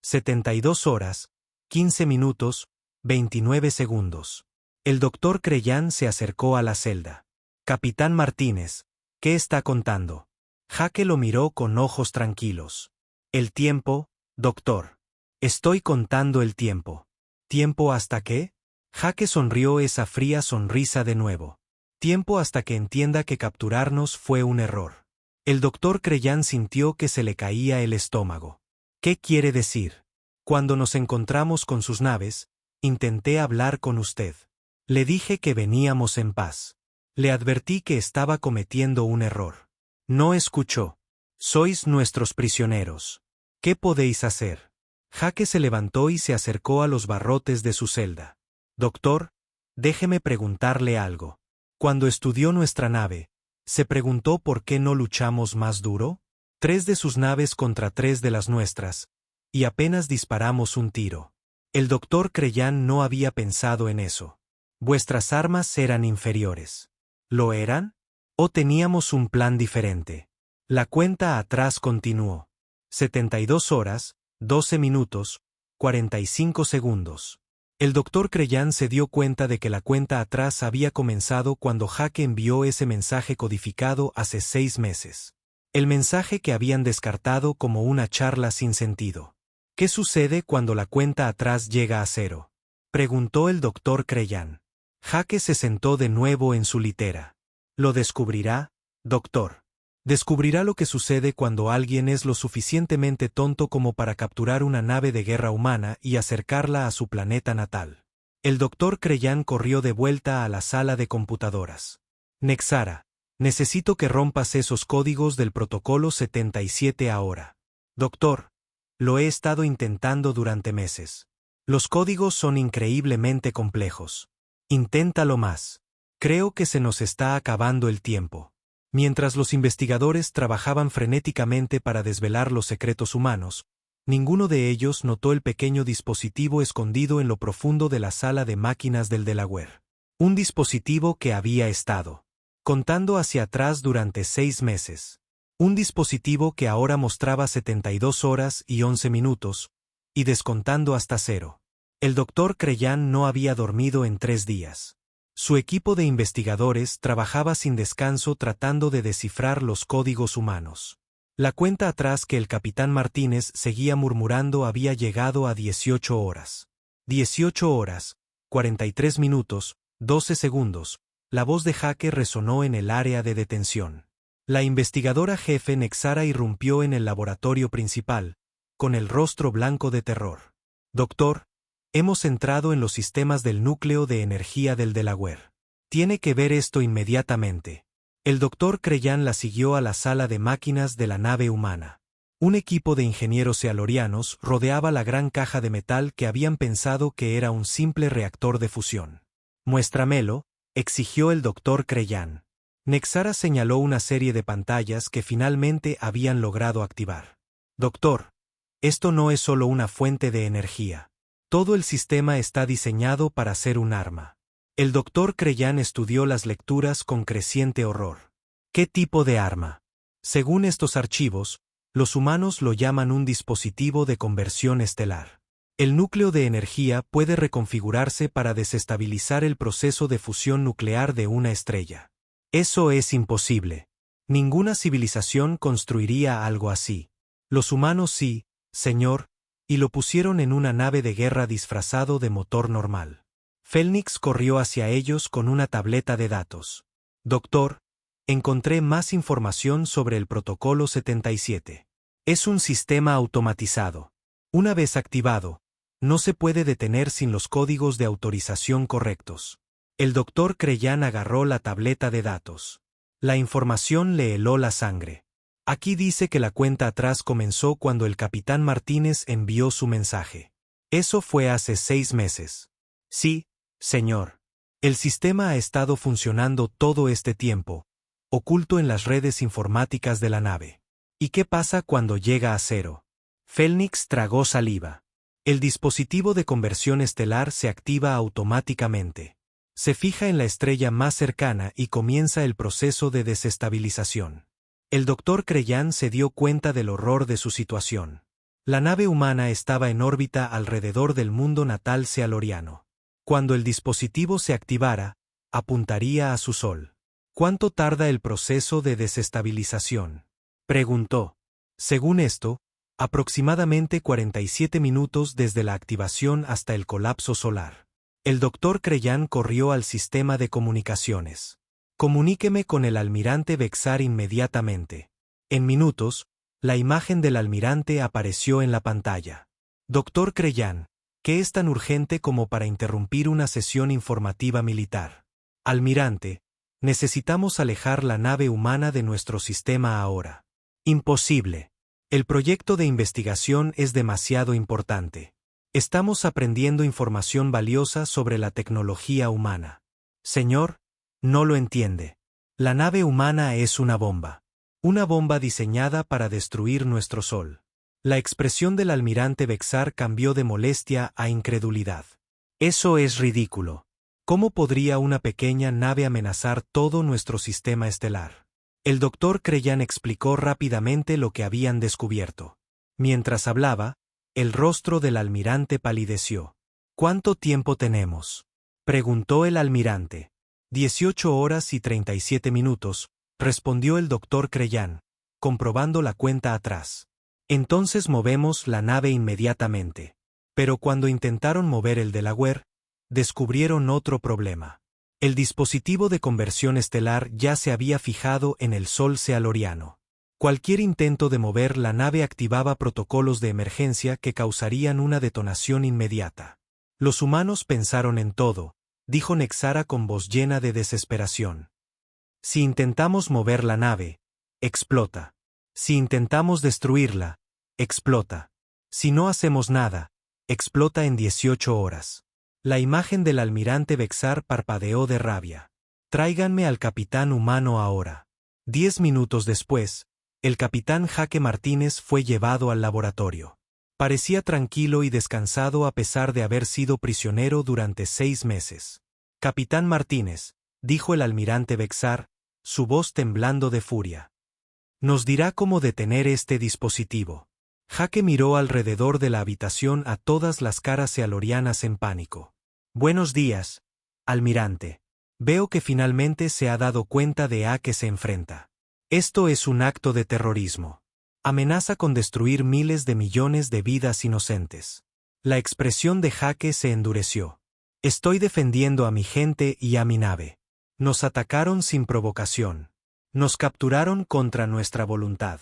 72 horas, 15 minutos, 29 segundos. El doctor Creyan se acercó a la celda. Capitán Martínez, ¿qué está contando? Jaque lo miró con ojos tranquilos. El tiempo, doctor. Estoy contando el tiempo. ¿Tiempo hasta qué? Jaque sonrió esa fría sonrisa de nuevo. Tiempo hasta que entienda que capturarnos fue un error. El doctor Creyan sintió que se le caía el estómago. ¿Qué quiere decir? Cuando nos encontramos con sus naves, intenté hablar con usted. Le dije que veníamos en paz. Le advertí que estaba cometiendo un error. No escuchó. Sois nuestros prisioneros. ¿Qué podéis hacer? Jaque se levantó y se acercó a los barrotes de su celda. Doctor, déjeme preguntarle algo. Cuando estudió nuestra nave, ¿se preguntó por qué no luchamos más duro? 3 de sus naves contra 3 de las nuestras, y apenas disparamos un tiro. El doctor Creyan no había pensado en eso. Vuestras armas eran inferiores. ¿Lo eran? ¿O teníamos un plan diferente? La cuenta atrás continuó. 72 horas, 12 minutos, 45 segundos. El doctor Creyan se dio cuenta de que la cuenta atrás había comenzado cuando Jaque envió ese mensaje codificado hace 6 meses. El mensaje que habían descartado como una charla sin sentido. ¿Qué sucede cuando la cuenta atrás llega a 0? Preguntó el doctor Creyan. Jaque se sentó de nuevo en su litera. ¿Lo descubrirá, doctor? Descubrirá lo que sucede cuando alguien es lo suficientemente tonto como para capturar una nave de guerra humana y acercarla a su planeta natal. El doctor Creyan corrió de vuelta a la sala de computadoras. Nexara, necesito que rompas esos códigos del protocolo 77 ahora. Doctor, lo he estado intentando durante meses. Los códigos son increíblemente complejos. Inténtalo más. Creo que se nos está acabando el tiempo. Mientras los investigadores trabajaban frenéticamente para desvelar los secretos humanos, ninguno de ellos notó el pequeño dispositivo escondido en lo profundo de la sala de máquinas del Delaware. Un dispositivo que había estado contando hacia atrás durante 6 meses. Un dispositivo que ahora mostraba 72 horas y 11 minutos, y descontando hasta 0. El doctor Creyan no había dormido en 3 días. Su equipo de investigadores trabajaba sin descanso tratando de descifrar los códigos humanos. La cuenta atrás que el capitán Martínez seguía murmurando había llegado a 18 horas. 18 horas, 43 minutos, 12 segundos. La voz de Jaque resonó en el área de detención. La investigadora jefe Nexara irrumpió en el laboratorio principal, con el rostro blanco de terror. Doctor, hemos entrado en los sistemas del núcleo de energía del Delaware. Tiene que ver esto inmediatamente. El doctor Creyan la siguió a la sala de máquinas de la nave humana. Un equipo de ingenieros sealorianos rodeaba la gran caja de metal que habían pensado que era un simple reactor de fusión. «Muéstramelo», exigió el doctor Creyan. Nexara señaló una serie de pantallas que finalmente habían logrado activar. «Doctor, esto no es solo una fuente de energía. Todo el sistema está diseñado para ser un arma». El doctor Creyan estudió las lecturas con creciente horror. ¿Qué tipo de arma? Según estos archivos, los humanos lo llaman un dispositivo de conversión estelar. El núcleo de energía puede reconfigurarse para desestabilizar el proceso de fusión nuclear de una estrella. Eso es imposible. Ninguna civilización construiría algo así. Los humanos sí, señor, y lo pusieron en una nave de guerra disfrazado de motor normal. Fénix corrió hacia ellos con una tableta de datos. Doctor, encontré más información sobre el protocolo 77. Es un sistema automatizado. Una vez activado, no se puede detener sin los códigos de autorización correctos. El doctor Creyan agarró la tableta de datos. La información le heló la sangre. Aquí dice que la cuenta atrás comenzó cuando el capitán Martínez envió su mensaje. Eso fue hace 6 meses. Sí, señor. El sistema ha estado funcionando todo este tiempo, oculto en las redes informáticas de la nave. ¿Y qué pasa cuando llega a cero? Fénix tragó saliva. El dispositivo de conversión estelar se activa automáticamente. Se fija en la estrella más cercana y comienza el proceso de desestabilización. El doctor Creyan se dio cuenta del horror de su situación. La nave humana estaba en órbita alrededor del mundo natal sealoriano. Cuando el dispositivo se activara, apuntaría a su sol. ¿Cuánto tarda el proceso de desestabilización?, preguntó. Según esto, aproximadamente 47 minutos desde la activación hasta el colapso solar. El doctor Creyan corrió al sistema de comunicaciones. Comuníqueme con el almirante Bexar inmediatamente. En minutos, la imagen del almirante apareció en la pantalla. Doctor Creyan, ¿qué es tan urgente como para interrumpir una sesión informativa militar? Almirante, necesitamos alejar la nave humana de nuestro sistema ahora. Imposible. El proyecto de investigación es demasiado importante. Estamos aprendiendo información valiosa sobre la tecnología humana. Señor, no lo entiende. La nave humana es una bomba. Una bomba diseñada para destruir nuestro sol. La expresión del almirante Bexar cambió de molestia a incredulidad. Eso es ridículo. ¿Cómo podría una pequeña nave amenazar todo nuestro sistema estelar? El doctor Creyan explicó rápidamente lo que habían descubierto. Mientras hablaba, el rostro del almirante palideció. ¿Cuánto tiempo tenemos?, preguntó el almirante. 18 horas y 37 minutos, respondió el doctor Creyan, comprobando la cuenta atrás. Entonces movemos la nave inmediatamente. Pero cuando intentaron mover el Delaware, descubrieron otro problema. El dispositivo de conversión estelar ya se había fijado en el sol sealoriano. Cualquier intento de mover la nave activaba protocolos de emergencia que causarían una detonación inmediata. Los humanos pensaron en todo, dijo Nexara con voz llena de desesperación. Si intentamos mover la nave, explota. Si intentamos destruirla, explota. Si no hacemos nada, explota en 18 horas. La imagen del almirante Bexar parpadeó de rabia. Tráiganme al capitán humano ahora. 10 minutos después, el capitán Jaque Martínez fue llevado al laboratorio. Parecía tranquilo y descansado a pesar de haber sido prisionero durante 6 meses. Capitán Martínez, dijo el almirante Bexar, su voz temblando de furia. Nos dirá cómo detener este dispositivo. Jaque miró alrededor de la habitación a todas las caras sealorianas en pánico. Buenos días, almirante. Veo que finalmente se ha dado cuenta de a qué se enfrenta. Esto es un acto de terrorismo. Amenaza con destruir miles de millones de vidas inocentes. La expresión de Jaque se endureció. Estoy defendiendo a mi gente y a mi nave. Nos atacaron sin provocación. Nos capturaron contra nuestra voluntad.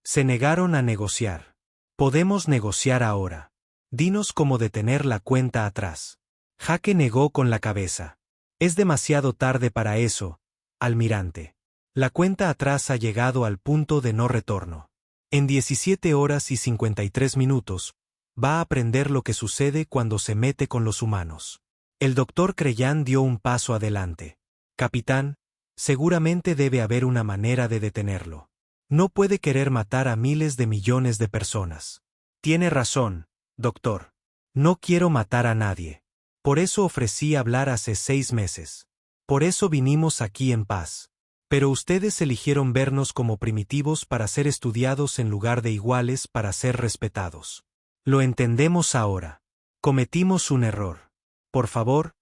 Se negaron a negociar. Podemos negociar ahora. Dinos cómo detener la cuenta atrás. Jaque negó con la cabeza. Es demasiado tarde para eso, almirante. La cuenta atrás ha llegado al punto de no retorno. En 17 horas y 53 minutos, va a aprender lo que sucede cuando se mete con los humanos. El doctor Creyan dio un paso adelante. Capitán, seguramente debe haber una manera de detenerlo. No puede querer matar a miles de millones de personas. Tiene razón, doctor. No quiero matar a nadie. Por eso ofrecí hablar hace 6 meses. Por eso vinimos aquí en paz. Pero ustedes eligieron vernos como primitivos para ser estudiados en lugar de iguales para ser respetados. Lo entendemos ahora. Cometimos un error. Por favor,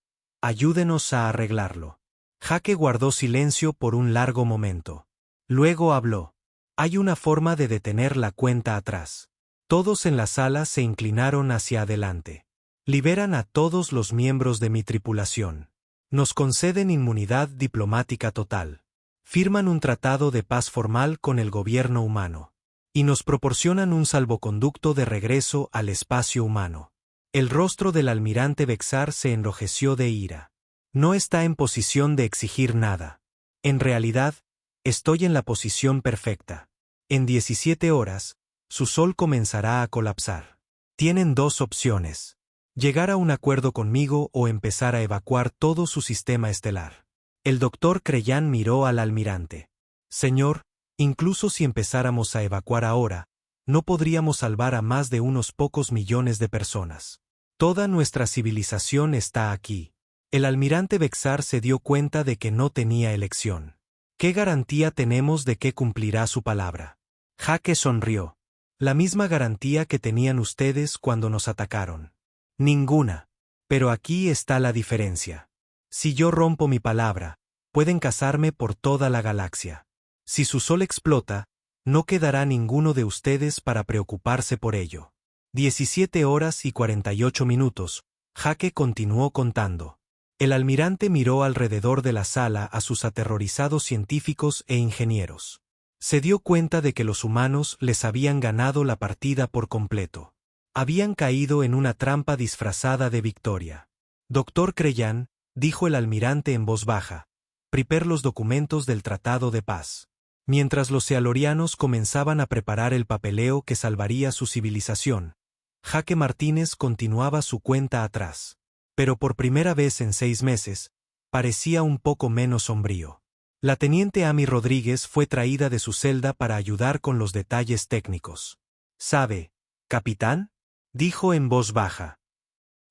ayúdenos a arreglarlo. Jake guardó silencio por un largo momento. Luego habló. Hay una forma de detener la cuenta atrás. Todos en la sala se inclinaron hacia adelante. Liberan a todos los miembros de mi tripulación. Nos conceden inmunidad diplomática total. Firman un tratado de paz formal con el gobierno humano. Y nos proporcionan un salvoconducto de regreso al espacio humano. El rostro del almirante Bexar se enrojeció de ira. No está en posición de exigir nada. En realidad, estoy en la posición perfecta. En 17 horas, su sol comenzará a colapsar. Tienen 2 opciones. Llegar a un acuerdo conmigo o empezar a evacuar todo su sistema estelar. El doctor Creyan miró al almirante. Señor, incluso si empezáramos a evacuar ahora, no podríamos salvar a más de unos pocos millones de personas. Toda nuestra civilización está aquí. El almirante Bexar se dio cuenta de que no tenía elección. ¿Qué garantía tenemos de que cumplirá su palabra? Jake sonrió. La misma garantía que tenían ustedes cuando nos atacaron. Ninguna. Pero aquí está la diferencia. Si yo rompo mi palabra, pueden cazarme por toda la galaxia. Si su sol explota, no quedará ninguno de ustedes para preocuparse por ello. 17 horas y 48 minutos, Jake continuó contando. El almirante miró alrededor de la sala a sus aterrorizados científicos e ingenieros. Se dio cuenta de que los humanos les habían ganado la partida por completo. Habían caído en una trampa disfrazada de victoria. Doctor Creyan, dijo el almirante en voz baja, prepare los documentos del Tratado de Paz. Mientras los sealorianos comenzaban a preparar el papeleo que salvaría su civilización, Jake Martínez continuaba su cuenta atrás. Pero por primera vez en 6 meses, parecía un poco menos sombrío. La teniente Amy Rodríguez fue traída de su celda para ayudar con los detalles técnicos. ¿Sabe, capitán?, dijo en voz baja.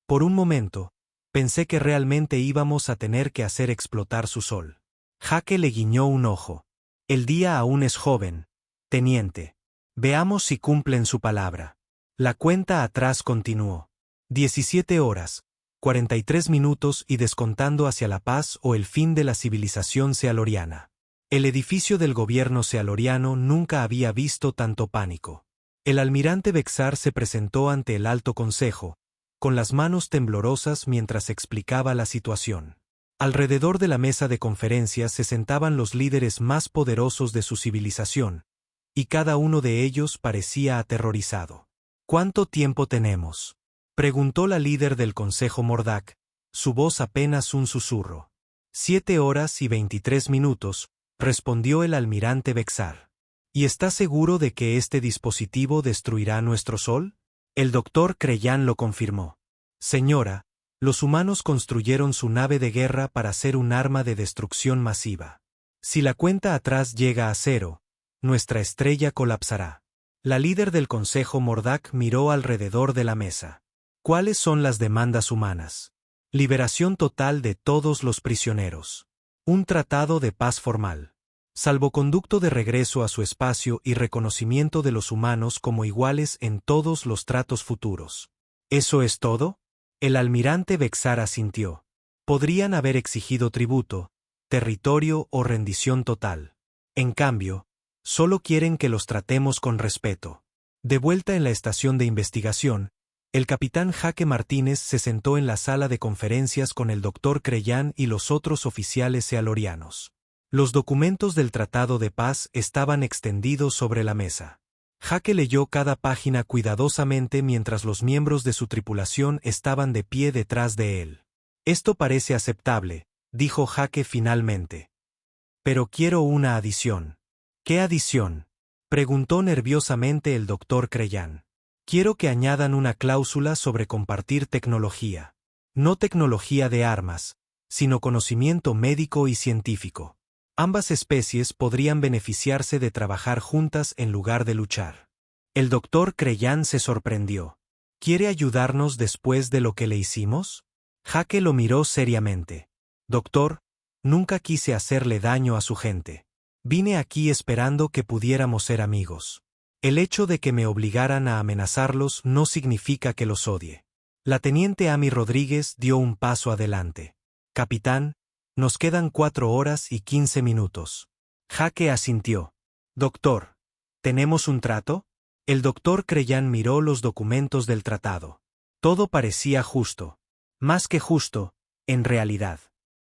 Por un momento, pensé que realmente íbamos a tener que hacer explotar su sol. Jake le guiñó un ojo. El día aún es joven, teniente. Veamos si cumplen su palabra. La cuenta atrás continuó. 17 horas. 43 minutos y descontando hacia la paz o el fin de la civilización sealoriana. El edificio del gobierno sealoriano nunca había visto tanto pánico. El almirante Bexar se presentó ante el Alto Consejo, con las manos temblorosas mientras explicaba la situación. Alrededor de la mesa de conferencias se sentaban los líderes más poderosos de su civilización, y cada uno de ellos parecía aterrorizado. ¿Cuánto tiempo tenemos?, preguntó la líder del Consejo Mordak, su voz apenas un susurro. 7 horas y 23 minutos, respondió el almirante Bexar. ¿Y está seguro de que este dispositivo destruirá nuestro sol? El doctor Creyan lo confirmó. Señora, los humanos construyeron su nave de guerra para ser un arma de destrucción masiva. Si la cuenta atrás llega a 0, nuestra estrella colapsará. La líder del Consejo Mordak miró alrededor de la mesa. ¿Cuáles son las demandas humanas? Liberación total de todos los prisioneros. Un tratado de paz formal. Salvoconducto de regreso a su espacio y reconocimiento de los humanos como iguales en todos los tratos futuros. ¿Eso es todo? El almirante Bexar asintió. Podrían haber exigido tributo, territorio o rendición total. En cambio, solo quieren que los tratemos con respeto. De vuelta en la estación de investigación, el capitán Jake Martínez se sentó en la sala de conferencias con el doctor Creyan y los otros oficiales sealorianos. Los documentos del Tratado de Paz estaban extendidos sobre la mesa. Jake leyó cada página cuidadosamente mientras los miembros de su tripulación estaban de pie detrás de él. Esto parece aceptable, dijo Jake finalmente. Pero quiero una adición. ¿Qué adición? Preguntó nerviosamente el doctor Creyan. Quiero que añadan una cláusula sobre compartir tecnología. No tecnología de armas, sino conocimiento médico y científico. Ambas especies podrían beneficiarse de trabajar juntas en lugar de luchar. El doctor Creyan se sorprendió. ¿Quiere ayudarnos después de lo que le hicimos? Jake lo miró seriamente. Doctor, nunca quise hacerle daño a su gente. Vine aquí esperando que pudiéramos ser amigos. El hecho de que me obligaran a amenazarlos no significa que los odie. La teniente Amy Rodríguez dio un paso adelante. Capitán, nos quedan 4 horas y 15 minutos. Jake asintió. Doctor, ¿tenemos un trato? El doctor Creyan miró los documentos del tratado. Todo parecía justo. Más que justo, en realidad.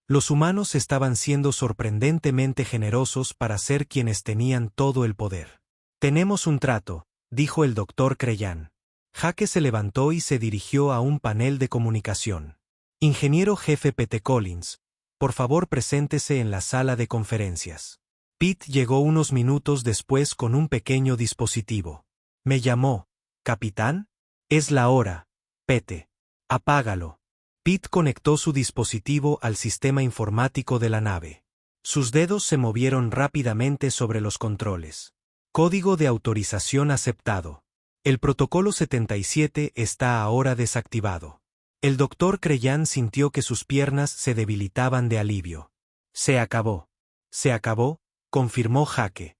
Los humanos estaban siendo sorprendentemente generosos para ser quienes tenían todo el poder. Tenemos un trato, dijo el doctor Creyan. Jake se levantó y se dirigió a un panel de comunicación. Ingeniero jefe Pete Collins, por favor preséntese en la sala de conferencias. Pete llegó unos minutos después con un pequeño dispositivo. Me llamó. ¿Capitán? Es la hora. Pete. Apágalo. Pete conectó su dispositivo al sistema informático de la nave. Sus dedos se movieron rápidamente sobre los controles. Código de autorización aceptado. El protocolo 77 está ahora desactivado. El doctor Creyan sintió que sus piernas se debilitaban de alivio. Se acabó. Se acabó, confirmó Jake.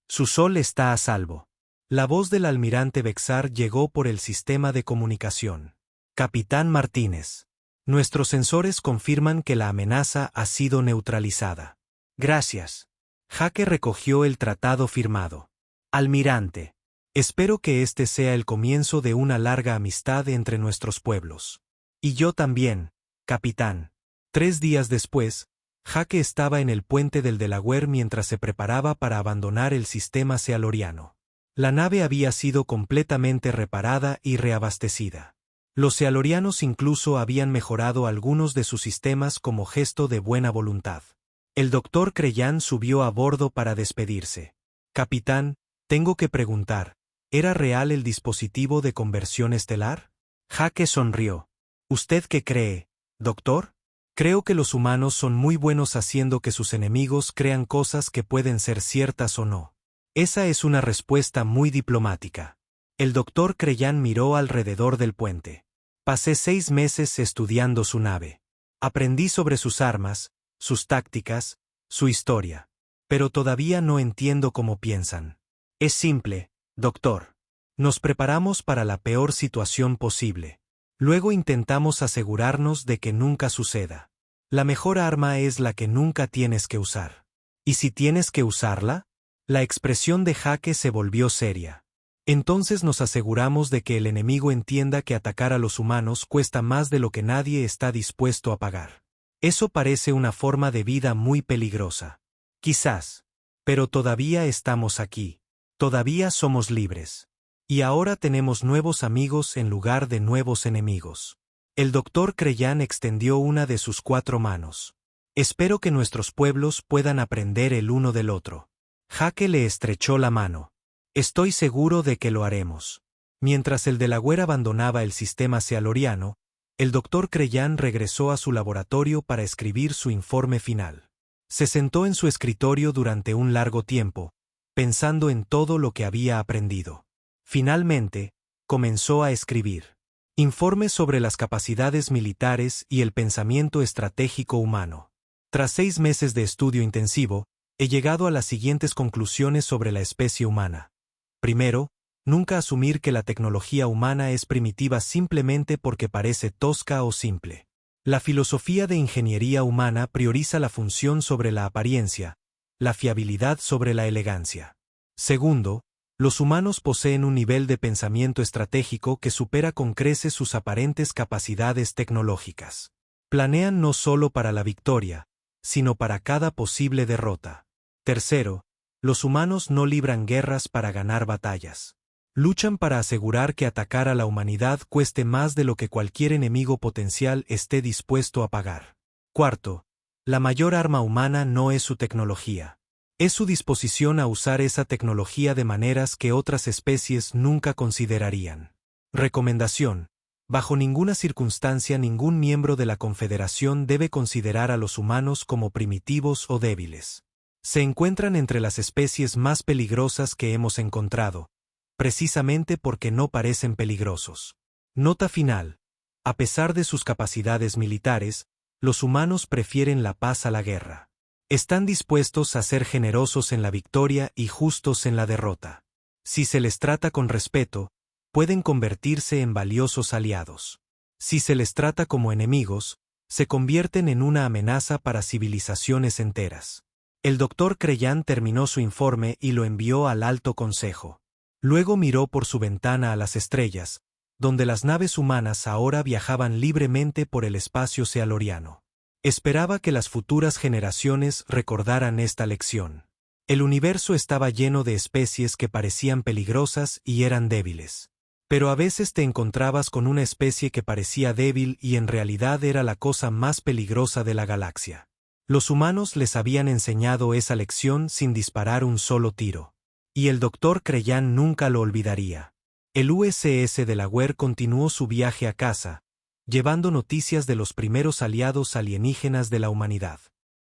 Su sol está a salvo. La voz del almirante Bexar llegó por el sistema de comunicación. Capitán Martínez. Nuestros sensores confirman que la amenaza ha sido neutralizada. Gracias. Jake recogió el tratado firmado. Almirante. Espero que este sea el comienzo de una larga amistad entre nuestros pueblos. Y yo también, capitán. 3 días después, Jake estaba en el puente del Delaware mientras se preparaba para abandonar el sistema sealoriano. La nave había sido completamente reparada y reabastecida. Los sealorianos incluso habían mejorado algunos de sus sistemas como gesto de buena voluntad. El doctor Creyan subió a bordo para despedirse. Capitán, tengo que preguntar, ¿era real el dispositivo de conversión estelar? Jake sonrió. ¿Usted qué cree, doctor? Creo que los humanos son muy buenos haciendo que sus enemigos crean cosas que pueden ser ciertas o no. Esa es una respuesta muy diplomática. El doctor Creyan miró alrededor del puente. Pasé 6 meses estudiando su nave. Aprendí sobre sus armas, sus tácticas, su historia. Pero todavía no entiendo cómo piensan. Es simple, doctor. Nos preparamos para la peor situación posible. Luego intentamos asegurarnos de que nunca suceda. La mejor arma es la que nunca tienes que usar. ¿Y si tienes que usarla? La expresión de Jake se volvió seria. Entonces nos aseguramos de que el enemigo entienda que atacar a los humanos cuesta más de lo que nadie está dispuesto a pagar. Eso parece una forma de vida muy peligrosa. Quizás. Pero todavía estamos aquí. Todavía somos libres. Y ahora tenemos nuevos amigos en lugar de nuevos enemigos. El doctor Creyan extendió una de sus 4 manos. Espero que nuestros pueblos puedan aprender el uno del otro. Jake le estrechó la mano. Estoy seguro de que lo haremos. Mientras el Delaware abandonaba el sistema sealoriano, el doctor Creyan regresó a su laboratorio para escribir su informe final. Se sentó en su escritorio durante un largo tiempo, pensando en todo lo que había aprendido. Finalmente, comenzó a escribir. Informe sobre las capacidades militares y el pensamiento estratégico humano. Tras 6 meses de estudio intensivo, he llegado a las siguientes conclusiones sobre la especie humana. Primero, nunca asumir que la tecnología humana es primitiva simplemente porque parece tosca o simple. La filosofía de ingeniería humana prioriza la función sobre la apariencia, la fiabilidad sobre la elegancia. Segundo, los humanos poseen un nivel de pensamiento estratégico que supera con creces sus aparentes capacidades tecnológicas. Planean no solo para la victoria, sino para cada posible derrota. Tercero, los humanos no libran guerras para ganar batallas. Luchan para asegurar que atacar a la humanidad cueste más de lo que cualquier enemigo potencial esté dispuesto a pagar. Cuarto, La mayor arma humana no es su tecnología. Es su disposición a usar esa tecnología de maneras que otras especies nunca considerarían. Recomendación: bajo ninguna circunstancia ningún miembro de la Confederación debe considerar a los humanos como primitivos o débiles. Se encuentran entre las especies más peligrosas que hemos encontrado, precisamente porque no parecen peligrosos. Nota final: a pesar de sus capacidades militares, los humanos prefieren la paz a la guerra. Están dispuestos a ser generosos en la victoria y justos en la derrota. Si se les trata con respeto, pueden convertirse en valiosos aliados. Si se les trata como enemigos, se convierten en una amenaza para civilizaciones enteras. El Dr. Creyan terminó su informe y lo envió al Alto Consejo. Luego miró por su ventana a las estrellas, donde las naves humanas ahora viajaban libremente por el espacio cealoriano. Esperaba que las futuras generaciones recordaran esta lección. El universo estaba lleno de especies que parecían peligrosas y eran débiles. Pero a veces te encontrabas con una especie que parecía débil y en realidad era la cosa más peligrosa de la galaxia. Los humanos les habían enseñado esa lección sin disparar un solo tiro. Y el Dr. Creyan nunca lo olvidaría. El USS Delaware continuó su viaje a casa, llevando noticias de los primeros aliados alienígenas de la humanidad.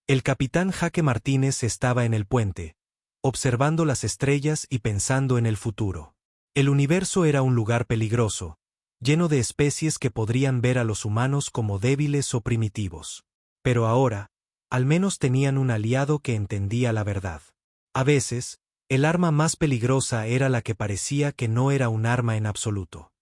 El capitán Jaque Martínez estaba en el puente, observando las estrellas y pensando en el futuro. El universo era un lugar peligroso, lleno de especies que podrían ver a los humanos como débiles o primitivos. Pero ahora, al menos tenían un aliado que entendía la verdad. A veces, el arma más peligrosa era la que parecía que no era un arma en absoluto.